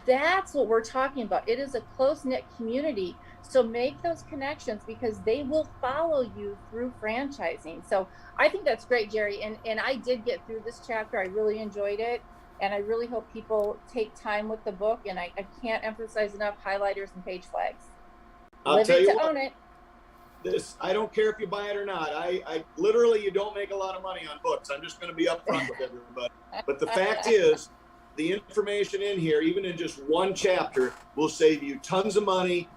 that's what we're talking about. It is a close-knit community. So make those connections, because they will follow you through franchising. So I think that's great, Jerry. And I did get through this chapter. I really enjoyed it. And I really hope people take time with the book. And I can't emphasize enough highlighters and page flags. I'll tell you own it. This, I don't care if you buy it or not. I literally, you don't make a lot of money on books. I'm just going to be upfront with everybody. But the fact is, the information in here, even in just one chapter, will save you tons of money,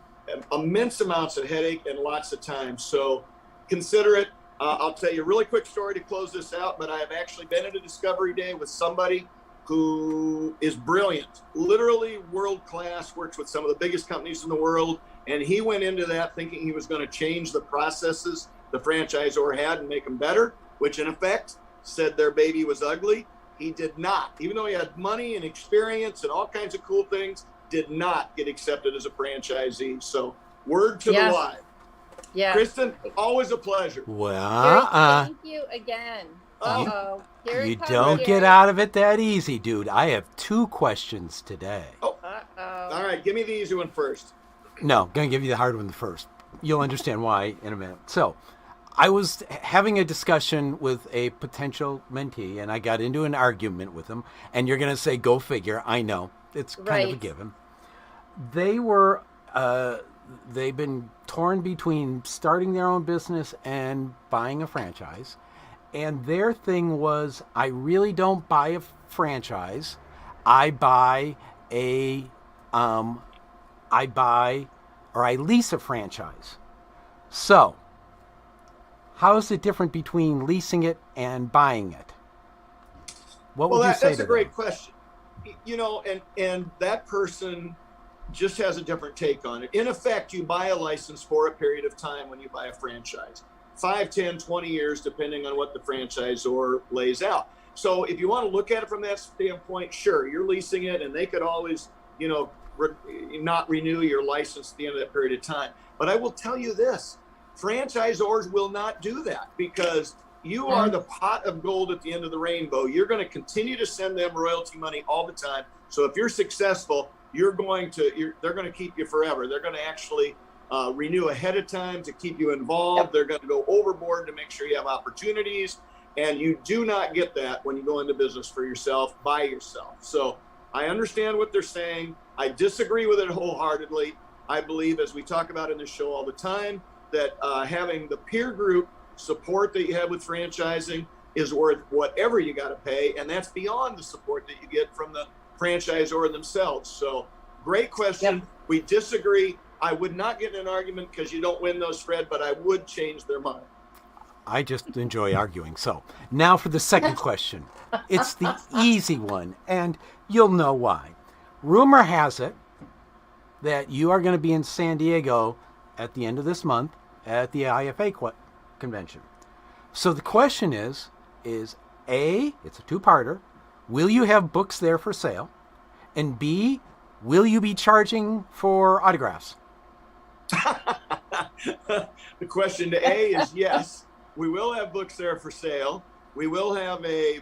immense amounts of headache, and lots of time. So consider it. I'll tell you a really quick story to close this out, but I have actually been at a Discovery Day with somebody who is brilliant, literally world-class, works with some of the biggest companies in the world. And he went into that thinking he was going to change the processes the franchisor had and make them better, which in effect said their baby was ugly. He did not, even though he had money and experience and all kinds of cool things, did not get accepted as a franchisee. So word to the wise. Yeah. Kristin, always a pleasure. Well, thank you again. You don't get out of it that easy, dude. I have 2 questions today. All right, give me the easy one first. No, going to give you the hard one first. You'll understand why in a minute. So, I was having a discussion with a potential mentee, and I got into an argument with him. And you're going to say, go figure. I know. It's kind of a given. They were, they've been torn between starting their own business and buying a franchise. And their thing was, I really don't buy a franchise. I lease a franchise. So, how is it different between leasing it and buying it? What would you say to that? That's a great question. You know, and that person just has a different take on it. In effect, you buy a license for a period of time when you buy a franchise. 5, 10, 20 years, depending on what the franchisor lays out. So if you want to look at it from that standpoint, sure, you're leasing it, and they could always, you know, not renew your license at the end of that period of time. But I will tell you this, franchisors will not do that because you are the pot of gold at the end of the rainbow. You're going to continue to send them royalty money all the time. So if you're successful, they're going to keep you forever. They're going to actually renew ahead of time to keep you involved. Yep. They're going to go overboard to make sure you have opportunities. And you do not get that when you go into business for yourself, by yourself. So I understand what they're saying. I disagree with it wholeheartedly. I believe, as we talk about in this show all the time, that having the peer group support that you have with franchising is worth whatever you got to pay. And that's beyond the support that you get from the franchisor themselves. So great question. Yep. We disagree. I would not get in an argument because you don't win those, Fred, but I would change their mind. I just enjoy arguing. So now for the second question. It's the easy one, and you'll know why. Rumor has it that you are going to be in San Diego at the end of this month at the IFA convention. So the question is A, it's a two-parter, will you have books there for sale? And B, will you be charging for autographs? The question to A is yes. We will have books there for sale. We will have a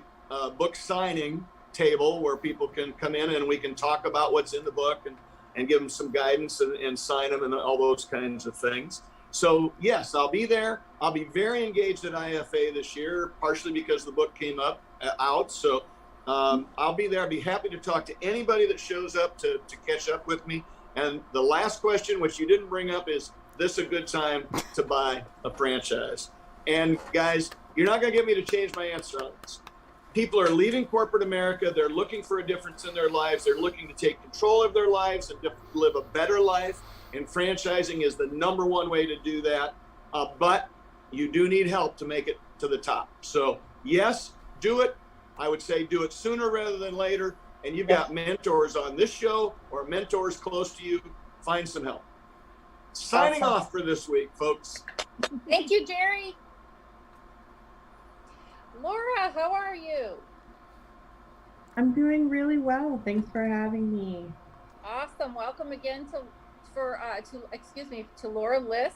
book signing table where people can come in and we can talk about what's in the book and give them some guidance and sign them and all those kinds of things. So yes, I'll be there. I'll be very engaged at IFA this year, partially because the book came out. So I'll be there. I'll be happy to talk to anybody that shows up to catch up with me. And the last question, which you didn't bring up, is this a good time to buy a franchise? And guys, you're not going to get me to change my answer on this. People are leaving corporate America. They're looking for a difference in their lives. They're looking to take control of their lives and live a better life. And franchising is the number one way to do that. But you do need help to make it to the top. So yes, do it. I would say do it sooner rather than later. And you've got mentors on this show or mentors close to you. Find some help. Signing off for this week, folks. Thank you, Jerry. Laura, how are you? I'm doing really well. Thanks for having me. Awesome. Welcome again to Laura Liss.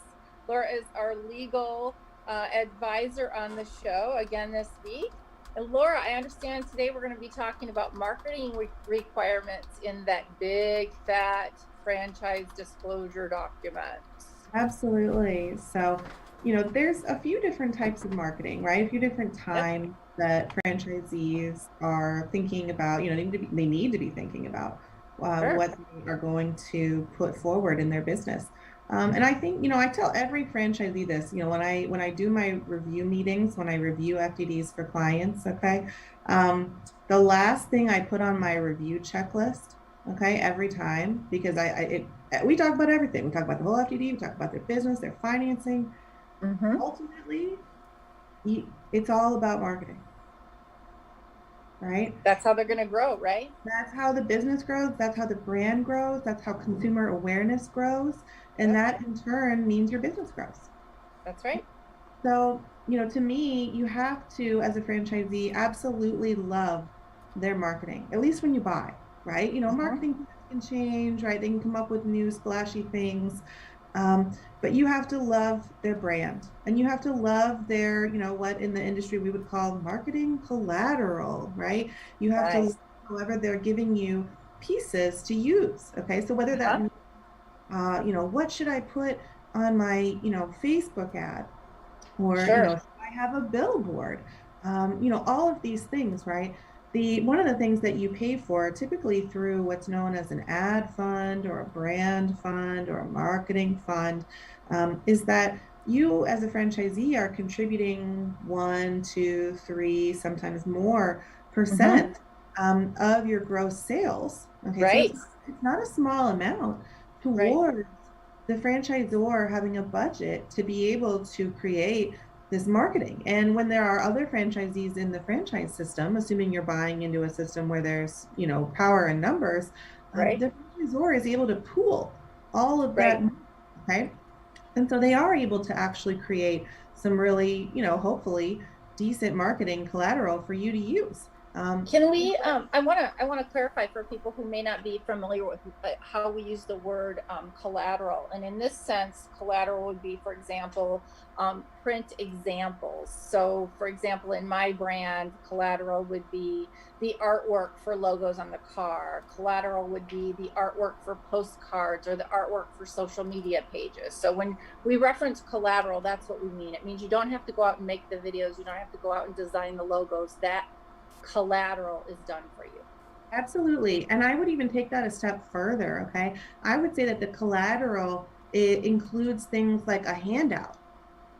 Laura is our legal advisor on the show again this week. And Laura, I understand today we're going to be talking about marketing requirements in that big, fat franchise disclosure document. Absolutely. So, there's a few different types of marketing, right? A few different times that franchisees are thinking about, they need to be thinking about what they are going to put forward in their business. And I think, I tell every franchisee this, when I do my review meetings, when I review FDDs for clients, okay, the last thing I put on my review checklist, okay, every time, because we talk about everything. We talk about the whole FDD, we talk about their business, their financing. Mm-hmm. Ultimately, it's all about marketing, right? That's how they're going to grow, right? That's how the business grows. That's how the brand grows. That's how consumer awareness grows. And that in turn means your business grows. That's right. So, to me, you have to, as a franchisee, absolutely love their marketing, at least when you buy, right? Marketing can change, right? They can come up with new splashy things. But you have to love their brand, and you have to love their, what in the industry we would call marketing collateral, right? You have to love however they're giving you pieces to use. Okay. So whether that means, what should I put on my, Facebook ad, or, should I have a billboard? All of these things, right? One of the things that you pay for typically through what's known as an ad fund or a brand fund or a marketing fund is that you as a franchisee are contributing 1, 2, 3, sometimes more percent of your gross sales. Okay, right. So it's not a small amount towards the franchisor having a budget to be able to create this marketing. And when there are other franchisees in the franchise system, assuming you're buying into a system where there's, power in numbers, the franchisor is able to pool all of that, okay? And so they are able to actually create some really, hopefully decent marketing collateral for you to use. Can we, I want to clarify for people who may not be familiar with how we use the word collateral. And in this sense, collateral would be, for example, print examples. So for example, in my brand, collateral would be the artwork for logos on the car. Collateral would be the artwork for postcards or the artwork for social media pages. So when we reference collateral, that's what we mean. It means you don't have to go out and make the videos. You don't have to go out and design the logos. That collateral is done for you. Absolutely. And I would even take that a step further. Okay. I would say that the collateral, it includes things like a handout,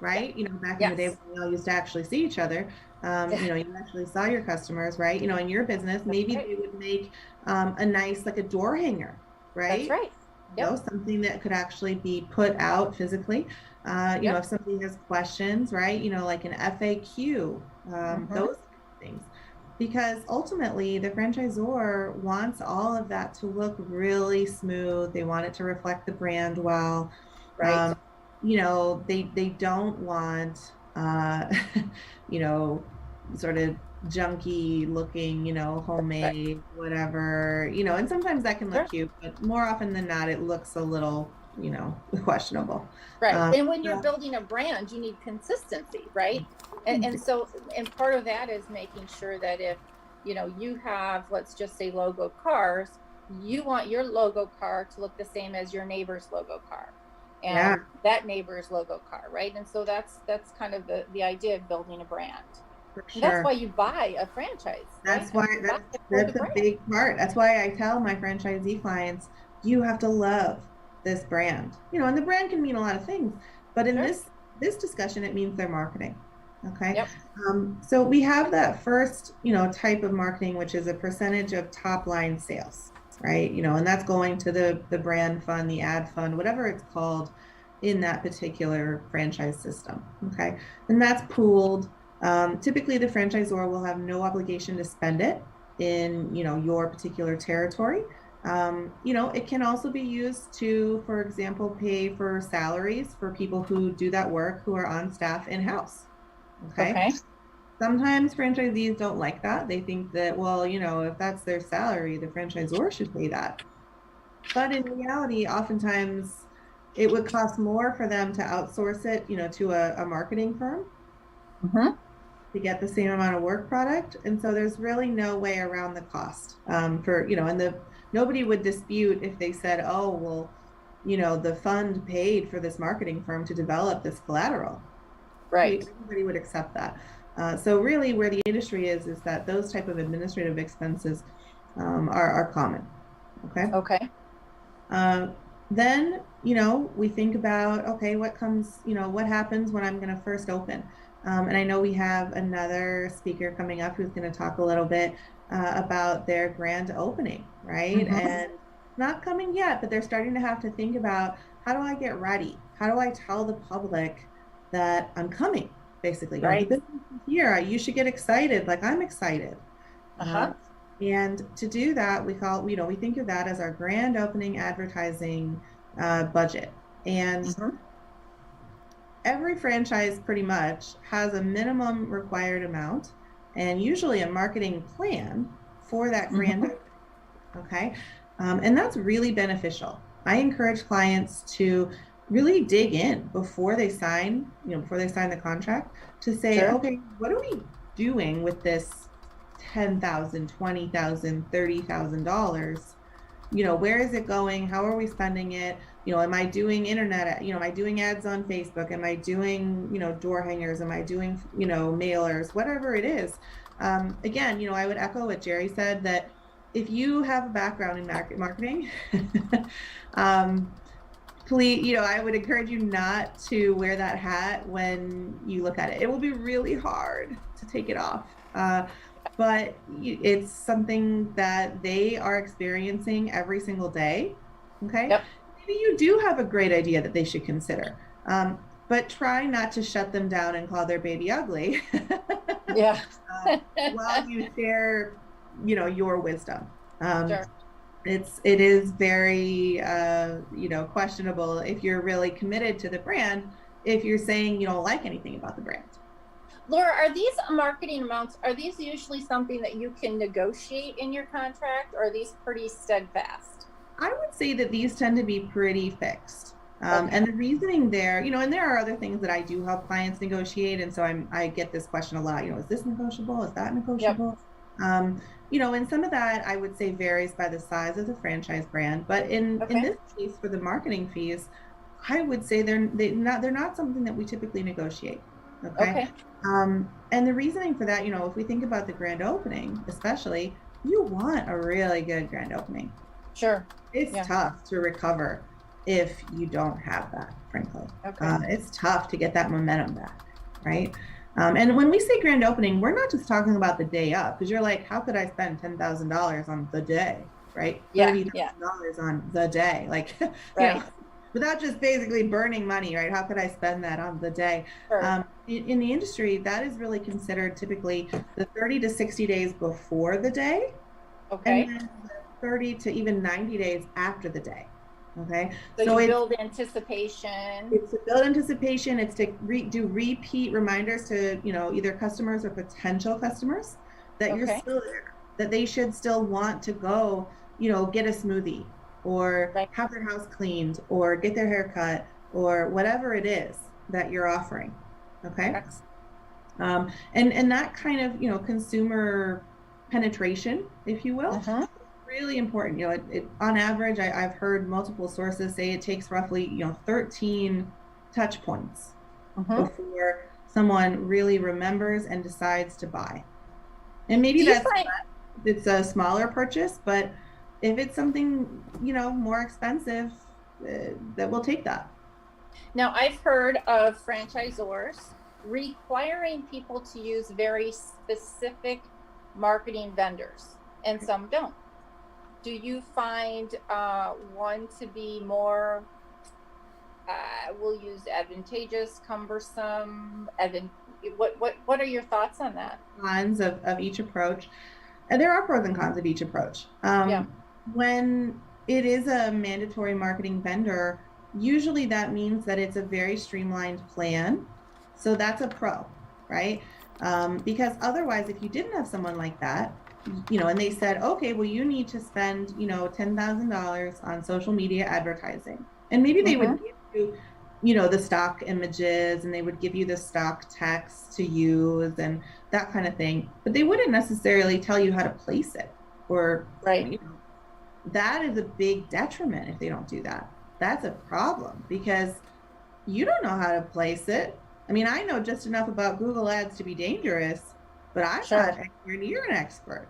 right? You know, back in the day when we all used to actually see each other, you know, you actually saw your customers, right? You know, in your business, maybe they would make a nice, like a door hanger, right? That's right. You know, something that could actually be put out physically. You know, if somebody has questions, right? You know, like an FAQ, those things. Because ultimately the franchisor wants all of that to look really smooth. They want it to reflect the brand well. Right. You know, they don't want, you know, sort of junky looking, you know, homemade, whatever, you know, and sometimes that can look cute, but more often than not, it looks a little, you know, questionable. Right. And when you're building a brand, you need consistency, right? And so, and part of that is making sure that if, you know, you have, let's just say logo cars, you want your logo car to look the same as your neighbor's logo car and that neighbor's logo car, right? And so that's kind of the idea of building a brand. Sure. That's why you buy a franchise. That's why that's a big part. That's why I tell my franchisee clients, you have to love this brand, you know, and the brand can mean a lot of things, but in this discussion, it means their marketing. Okay. Yep. So we have that first, you know, type of marketing, which is a percentage of top line sales, right? You know, and that's going to the brand fund, the ad fund, whatever it's called in that particular franchise system. Okay. And that's pooled. Typically the franchisor will have no obligation to spend it in, you know, your particular territory. You know, it can also be used to, for example, pay for salaries for people who do that work, who are on staff in-house. Okay. Sometimes franchisees don't like that. They think that, well, you know, if that's their salary, the franchisor should pay that. But in reality, oftentimes it would cost more for them to outsource it, you know, to a marketing firm to get the same amount of work product. And so there's really no way around the cost for, you know, and nobody would dispute if they said, oh, well, you know, the fund paid for this marketing firm to develop this collateral. Right. Everybody would accept that. So really where the industry is that those type of administrative expenses are common. Okay. Okay. Then, you know, we think about, okay, what comes, you know, what happens when I'm going to first open? And I know we have another speaker coming up who's going to talk a little bit about their grand opening, right? And not coming yet, but they're starting to have to think about, how do I get ready? How do I tell the public that I'm coming, basically? Right. The business is here. You should get excited, like I'm excited. And to do that, we call, you know, we think of that as our grand opening advertising budget. And every franchise pretty much has a minimum required amount and usually a marketing plan for that grand opening. Okay. And that's really beneficial. I encourage clients to really dig in before they sign, you know, before they sign the contract, to say, okay, what are we doing with this $10,000, $20,000, $30,000? You know, where is it going? How are we spending it? You know, am I doing internet, you know, am I doing ads on Facebook? Am I doing, you know, door hangers? Am I doing, you know, mailers, whatever it is? Again, you know, I would echo what Jerry said, that if you have a background in marketing, please, you know, I would encourage you not to wear that hat when you look at it. It will be really hard to take it off. But it's something that they are experiencing every single day. Okay. Yep. Maybe you do have a great idea that they should consider, but try not to shut them down and call their baby ugly. While you share, you know, your wisdom. It is very, you know, questionable if you're really committed to the brand, if you're saying you don't like anything about the brand. Laura, are these marketing amounts, are these usually something that you can negotiate in your contract, or are these pretty steadfast? I would say that these tend to be pretty fixed. And the reasoning there, and there are other things that I do help clients negotiate. And so I get this question a lot, is this negotiable? Is that negotiable? Yep. And some of that I would say varies by the size of the franchise brand. But in this case, for the marketing fees, I would say they're not something that we typically negotiate. Okay. And the reasoning for that, if we think about the grand opening, especially, you want a really good grand opening. Sure. It's tough to recover if you don't have that, frankly. Okay. It's tough to get that momentum back, right? And when we say grand opening, we're not just talking about the day up, because you're like, how could I spend $10,000 on the day, right? $30,000 on the day, like, right. Without just basically burning money, right? How could I spend that on the day? Sure. In the industry, that is really considered typically the 30 to 60 days before the day. Okay. And then 30 to even 90 days after the day. Okay. So you build anticipation. It's to build anticipation. It's to do repeat reminders to, either customers or potential customers that you're still there, that they should still want to go, get a smoothie, or have their house cleaned, or get their hair cut, or whatever it is that you're offering. Okay. And that kind of, consumer penetration, if you will, really important. On average, I've heard multiple sources say it takes roughly, 13 touch points before someone really remembers and decides to buy. And maybe it's a smaller purchase, but if it's something, more expensive, that will take that. Now, I've heard of franchisors requiring people to use very specific marketing vendors, and some don't. Do you find one to be more, we'll use advantageous, cumbersome? What are your thoughts on that? Cons of each approach. And there are pros and cons of each approach. When it is a mandatory marketing vendor, usually that means that it's a very streamlined plan. So that's a pro, right? Because otherwise, if you didn't have someone like that, and they said, okay, well, you need to spend, $10,000 on social media advertising. And maybe they would give you, the stock images, and they would give you the stock text to use and that kind of thing. But they wouldn't necessarily tell you how to place it, or, that is a big detriment if they don't do that. That's a problem, because you don't know how to place it. I mean, I know just enough about Google Ads to be dangerous, but I'm not anywhere near an expert.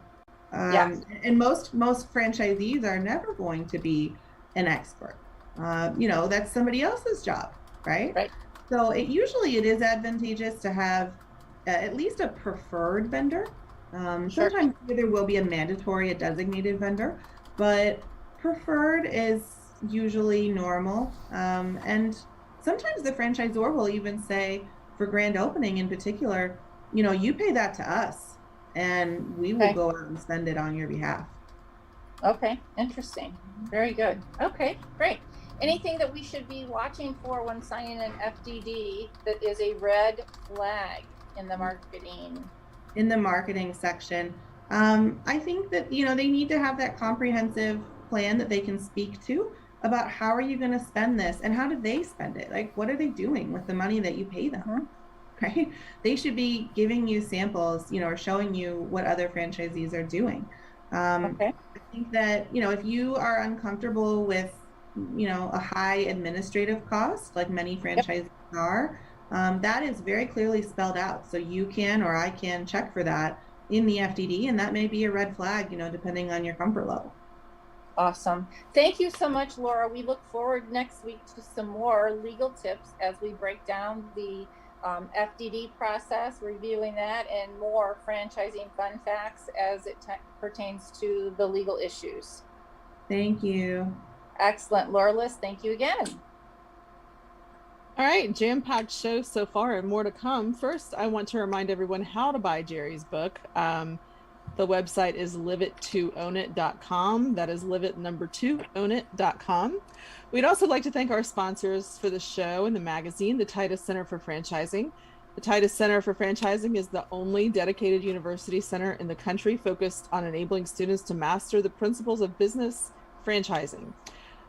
And most franchisees are never going to be an expert. That's somebody else's job, right? So it is advantageous to have at least a preferred vendor. Sometimes there will be a designated vendor, but preferred is usually normal. And sometimes the franchisor will even say, for grand opening in particular, you pay that to us, and we will go out and spend it on your behalf. Okay, interesting. Very good. Okay, great. Anything that we should be watching for when signing an FDD that is a red flag in the marketing? In the marketing section, I think that, they need to have that comprehensive plan that they can speak to about how are you going to spend this, and how do they spend it? Like, what are they doing with the money that you pay them? Right? They should be giving you samples, or showing you what other franchisees are doing. I think that, if you are uncomfortable with, a high administrative cost, like many franchisees are, that is very clearly spelled out. So you can, or I can, check for that in the FDD, and that may be a red flag, depending on your comfort level. Awesome. Thank you so much, Laura. We look forward next week to some more legal tips as we break down the FDD process, reviewing that, and more franchising fun facts as it pertains to the legal issues. Thank you. Excellent. Laura Liss, thank you again. All right, jam-packed show so far and more to come. First, I want to remind everyone how to buy Jerry's book. The website is liveit2ownit.com. That is liveit2ownit.com. We'd also like to thank our sponsors for the show and the magazine, the Titus Center for Franchising, The Titus Center for Franchising is the only dedicated university center in the country focused on enabling students to master the principles of business franchising.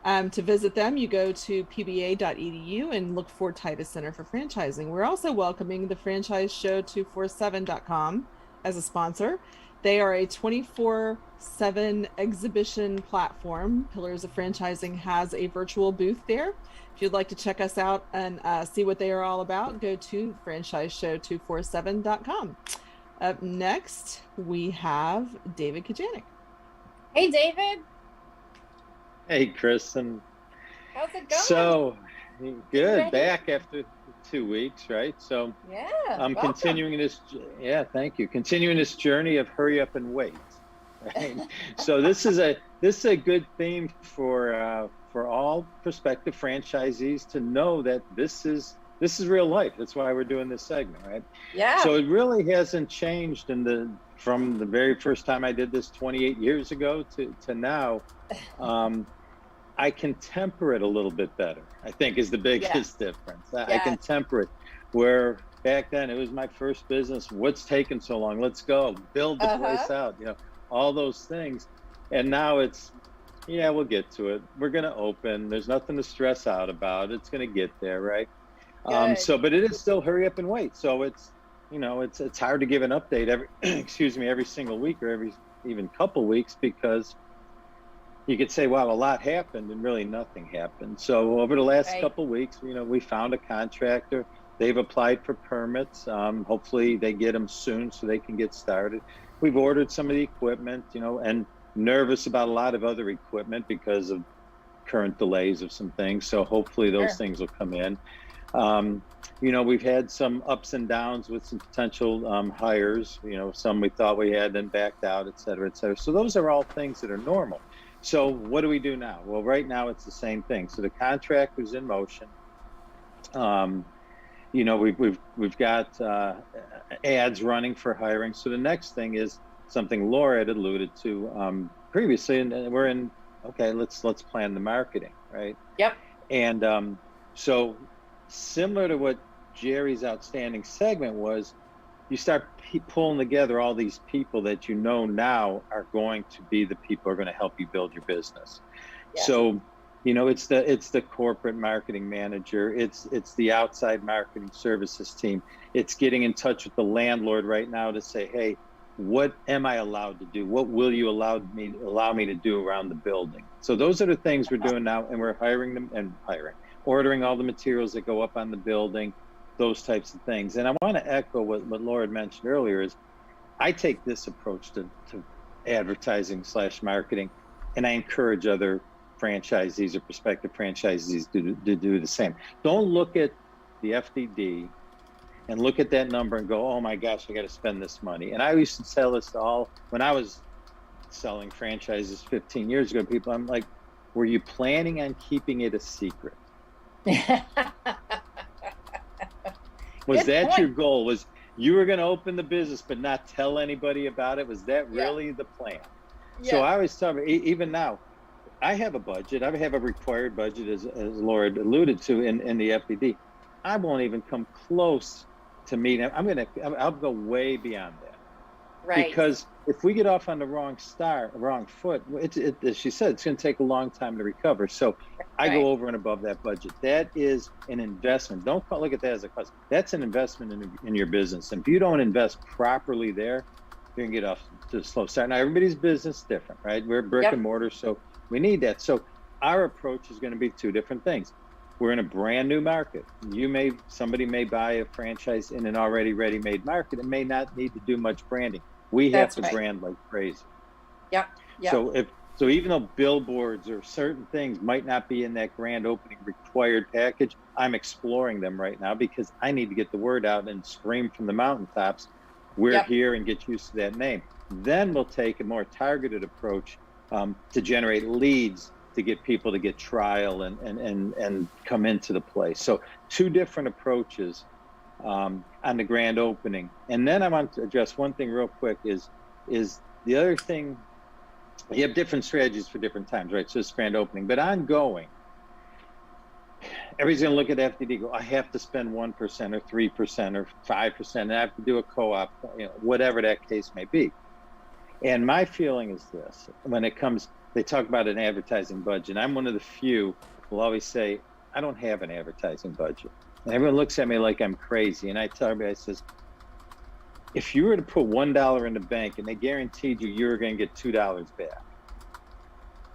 To visit them, you go to pba.edu and look for Titus Center for Franchising. We're also welcoming the franchise show 247.com as a sponsor. They are a 24/7 exhibition platform. Pillars of Franchising has a virtual booth there. If you'd like to check us out and see what they are all about, go to franchiseshow247.com. Up next, we have David Kagjanich. Hey, David. Hey, Kristin. How's it going? So, good. Back after 2 weeks, right? So, yeah, I'm continuing this. Yeah, thank you. Continuing this journey of hurry up and wait. Right? So this is a good theme for all prospective franchisees to know that this is real life. That's why we're doing this segment, right? Yeah. So it really hasn't changed from the very first time I did this 28 years ago to now. I can temper it a little bit better, I think, is the biggest difference. I can temper it, where back then it was my first business. What's taking so long? Let's go build the place out, all those things. And now it's, we'll get to it. We're going to open. There's nothing to stress out about. It's going to get there, right? But it is still hurry up and wait. So it's, it's hard to give an update every single week or every even couple weeks, because you could say, wow, a lot happened, and really nothing happened. So over the last couple weeks, we found a contractor. They've applied for permits. Hopefully they get them soon so they can get started. We've ordered some of the equipment, and nervous about a lot of other equipment because of current delays of some things. So hopefully those things will come in. We've had some ups and downs with some potential hires, some we thought we had, then backed out, et cetera, et cetera. So those are all things that are normal. So what do we do now? Well, right now it's the same thing. So the contract is in motion. We've got ads running for hiring. So the next thing is something Laura had alluded to previously, and we're in, let's plan the marketing, right? Yep. And so similar to what Jerry's outstanding segment was, you start pulling together all these people that now are going to be the people who are going to help you build your business. Yeah. So, it's the corporate marketing manager, it's the outside marketing services team. It's getting in touch with the landlord right now to say, hey, what am I allowed to do? What will you allow me to do around the building? So those are the things we're doing now, and we're ordering all the materials that go up on the building, those types of things. And I want to echo what Laura had mentioned earlier is I take this approach to advertising / marketing, and I encourage other franchisees or prospective franchisees to do the same. Don't look at the FDD and look at that number and go, oh my gosh, I got to spend this money. And I used to tell this to all, when I was selling franchises 15 years ago, people, I'm like, were you planning on keeping it a secret? Was that your goal? Was you were going to open the business but not tell anybody about it? Was that really the plan? Yeah. So I always tell them, even now, I have a budget. I have a required budget, as Laura alluded to in the FDD. I won't even come close to meeting. I'll go way beyond that. Right. Because if we get off on the wrong foot, as she said, it's going to take a long time to recover. So I go over and above that budget. That is an investment. Don't look at that as a cost. That's an investment in your business. And if you don't invest properly there, you're going to get off to a slow start. Now, everybody's business is different, right? We're brick and mortar, so we need that. So our approach is going to be two different things. We're in a brand new market. Somebody may buy a franchise in an already ready-made market and may not need to do much branding. We have to brand like crazy. Yep. So even though billboards or certain things might not be in that grand opening required package, I'm exploring them right now because I need to get the word out and scream from the mountaintops, we're here, and get used to that name. Then we'll take a more targeted approach to generate leads, to get people to get trial and come into the place. So two different approaches on the grand opening. And then I want to address one thing real quick is the other thing. You have different strategies for different times, right? So it's grand opening, but ongoing, everybody's going to look at FDD and go, I have to spend 1% or 3% or 5%, and I have to do a co-op, whatever that case may be. And my feeling is this, when it comes, they talk about an advertising budget. I'm one of the few who will always say, I don't have an advertising budget. And everyone looks at me like I'm crazy. And I tell everybody, I says, if you were to put $1 in the bank and they guaranteed you were going to get $2 back,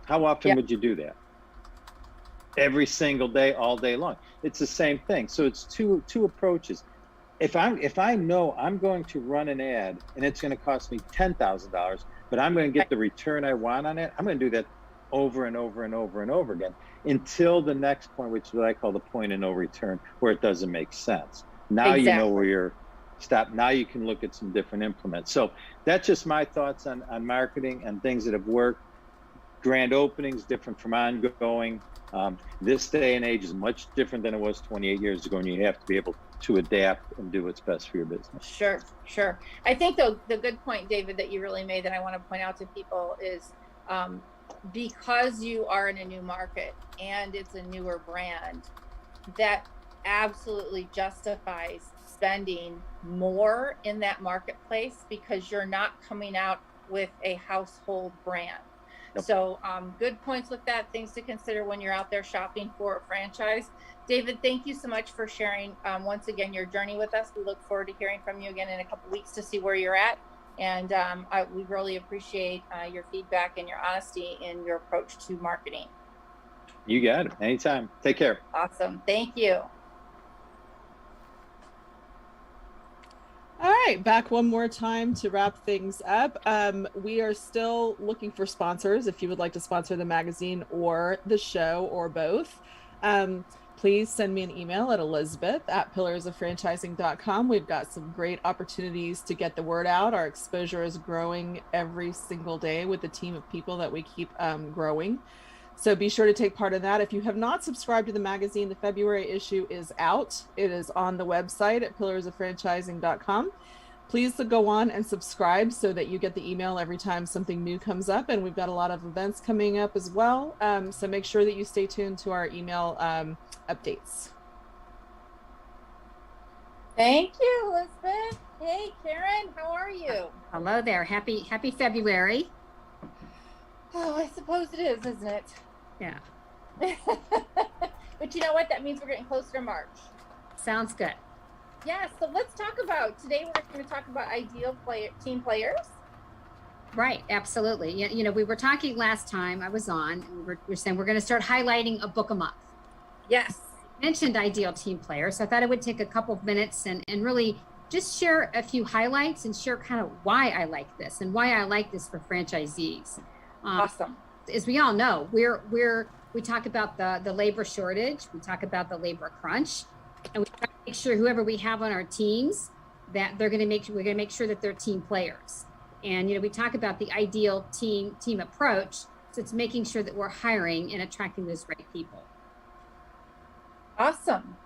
how often would you do that? Every single day, all day long. It's the same thing. So it's two approaches. If I know I'm going to run an ad and it's going to cost me $10,000, but I'm going to get the return I want on it, I'm going to do that over and over and over and over again until the next point, which is what I call the point of no return, where it doesn't make sense. Now you know where you're stopped. Now you can look at some different implements. So that's just my thoughts on marketing and things that have worked. Grand openings, different from ongoing. This day and age is much different than it was 28 years ago, and you have to be able to adapt and do what's best for your business. Sure. I think the good point, David, that you really made that I want to point out to people is because you are in a new market and it's a newer brand, that absolutely justifies spending more in that marketplace because you're not coming out with a household brand. Yep. So good points with that, things to consider when you're out there shopping for a franchise. David, thank you so much for sharing once again your journey with us. We look forward to hearing from you again in a couple weeks to see where you're at. And we really appreciate your feedback and your honesty in your approach to marketing. You got it. Anytime. Take care. Awesome. Thank you. All right, back one more time to wrap things up. We are still looking for sponsors. If you would like to sponsor the magazine or the show or both, please send me an email at elizabeth@pillarsoffranchising.com. We've got some great opportunities to get the word out. Our exposure is growing every single day with the team of people that we keep growing. So be sure to take part in that. If you have not subscribed to the magazine, the February issue is out. It is on the website at pillarsoffranchising.com. Please go on and subscribe so that you get the email every time something new comes up. And we've got a lot of events coming up as well. So make sure that you stay tuned to our email updates. Thank you, Elizabeth. Hey, Karen, how are you? Hello there. Happy February. Oh, I suppose it is, isn't it? Yeah. But you know what? That means we're getting closer to March. Sounds good. Yeah, so let's talk about, today we're going to talk about ideal team players. Right, absolutely. You know, we were talking last time I was on, and we're saying we're going to start highlighting a book a month. Yes. You mentioned ideal team players, so I thought I would take a couple of minutes and really just share a few highlights and share kind of why I like this and why I like this for franchisees. Awesome. As we all know, we talk about the labor shortage, we talk about the labor crunch, and we try to make sure whoever we have on our teams that we're going to make sure that they're team players. And we talk about the ideal team approach, so it's making sure that we're hiring and attracting those right people. Awesome.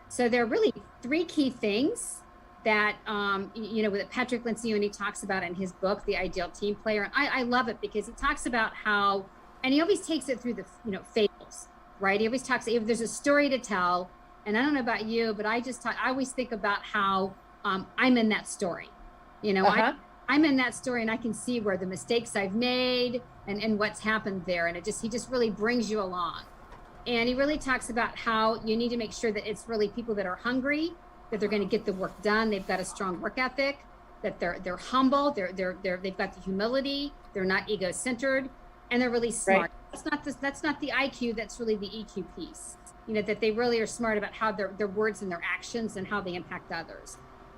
So there are really three key things that that Patrick Lencioni talks about in his book, The Ideal Team Player. And I love it because he talks about how, and he always takes it through the fables, right? He always talks, if there's a story to tell, and I don't know about you, but I always think about how I'm in that story. I'm in that story and I can see where the mistakes I've made and what's happened there. And he just really brings you along. And he really talks about how you need to make sure that it's really people that are hungry, that they're going to get the work done. They've got a strong work ethic, that they're humble, they've got the humility, they're not ego-centered, and they're really smart. Right. That's not the IQ, that's really the EQ piece. That they really are smart about how their words and their actions and how they impact others.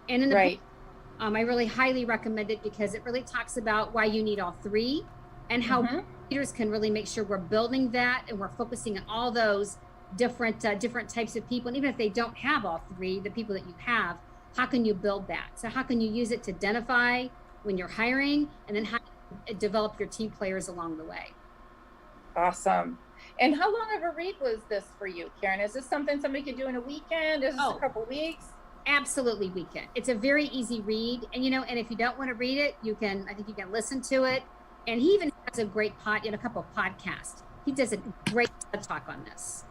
And in the book, I really highly recommend it because it really talks about why you need all three and how leaders can really make sure we're building that and we're focusing on all those different types of people. And even if they don't have all three, the people that you have, how can you build that? So how can you use it to identify when you're hiring, and then how to develop your team players along the way? Awesome. And how long of a read was this for you, Karen? Is this something somebody could do in a weekend? Is this a couple weeks? Absolutely weekend. It's a very easy read. And and if you don't want to read it, I think you can listen to it. And he even has a great couple of podcasts. He does a great TED Talk on this.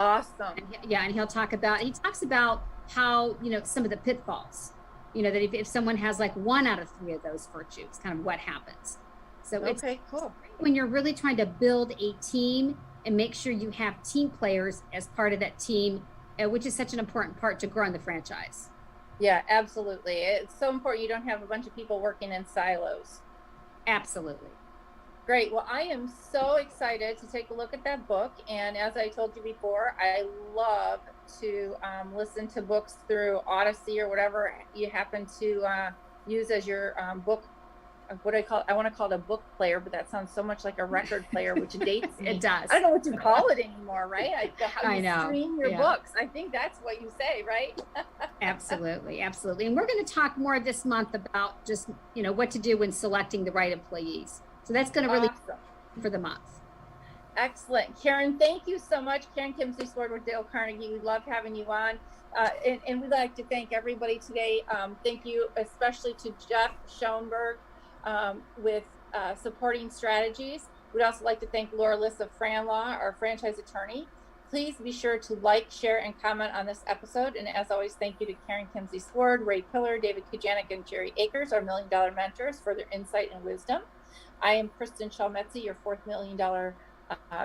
Awesome. And he talks about how, some of the pitfalls, that if someone has like 1 out of 3 of those virtues, kind of what happens. So it's cool. When you're really trying to build a team and make sure you have team players as part of that team, which is such an important part to growing the franchise. Yeah, absolutely. It's so important you don't have a bunch of people working in silos. Absolutely. Great. Well, I am so excited to take a look at that book. And as I told you before, I love to listen to books through Odyssey or whatever you happen to use as your book. What do I call it? I want to call it a book player, but that sounds so much like a record player, which dates me. It does. I don't know what you call it anymore, right? How you know. stream your books. I think that's what you say, right? Absolutely. And we're going to talk more this month about just, what to do when selecting the right employees. So that's going to really for the month. Excellent. Karen, thank you so much. Karen Kimsey-Sward with Dale Carnegie. We love having you on. And we'd like to thank everybody today. Thank you especially to Jeff Schonberg with supporting strategies. We'd also like to thank Laura Liss of Fran Law, our franchise attorney. Please be sure to like, share, and comment on this episode. And as always, thank you to Karen Kimsey-Sward, Ray Pillar, David Kagjanich, and Jerry Akers, our $1 Million mentors, for their insight and wisdom. I am Kristin Selmeczy, your $4 million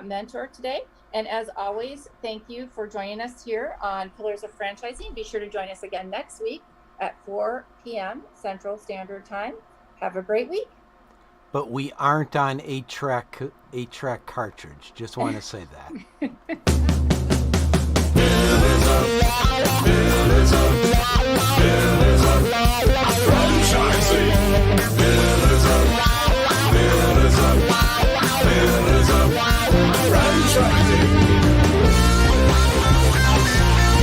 mentor today. And as always, thank you for joining us here on Pillars of Franchising. Be sure to join us again next week at 4 p.m. Central Standard Time. Have a great week. But we aren't on 8-track cartridge. Just want to say that.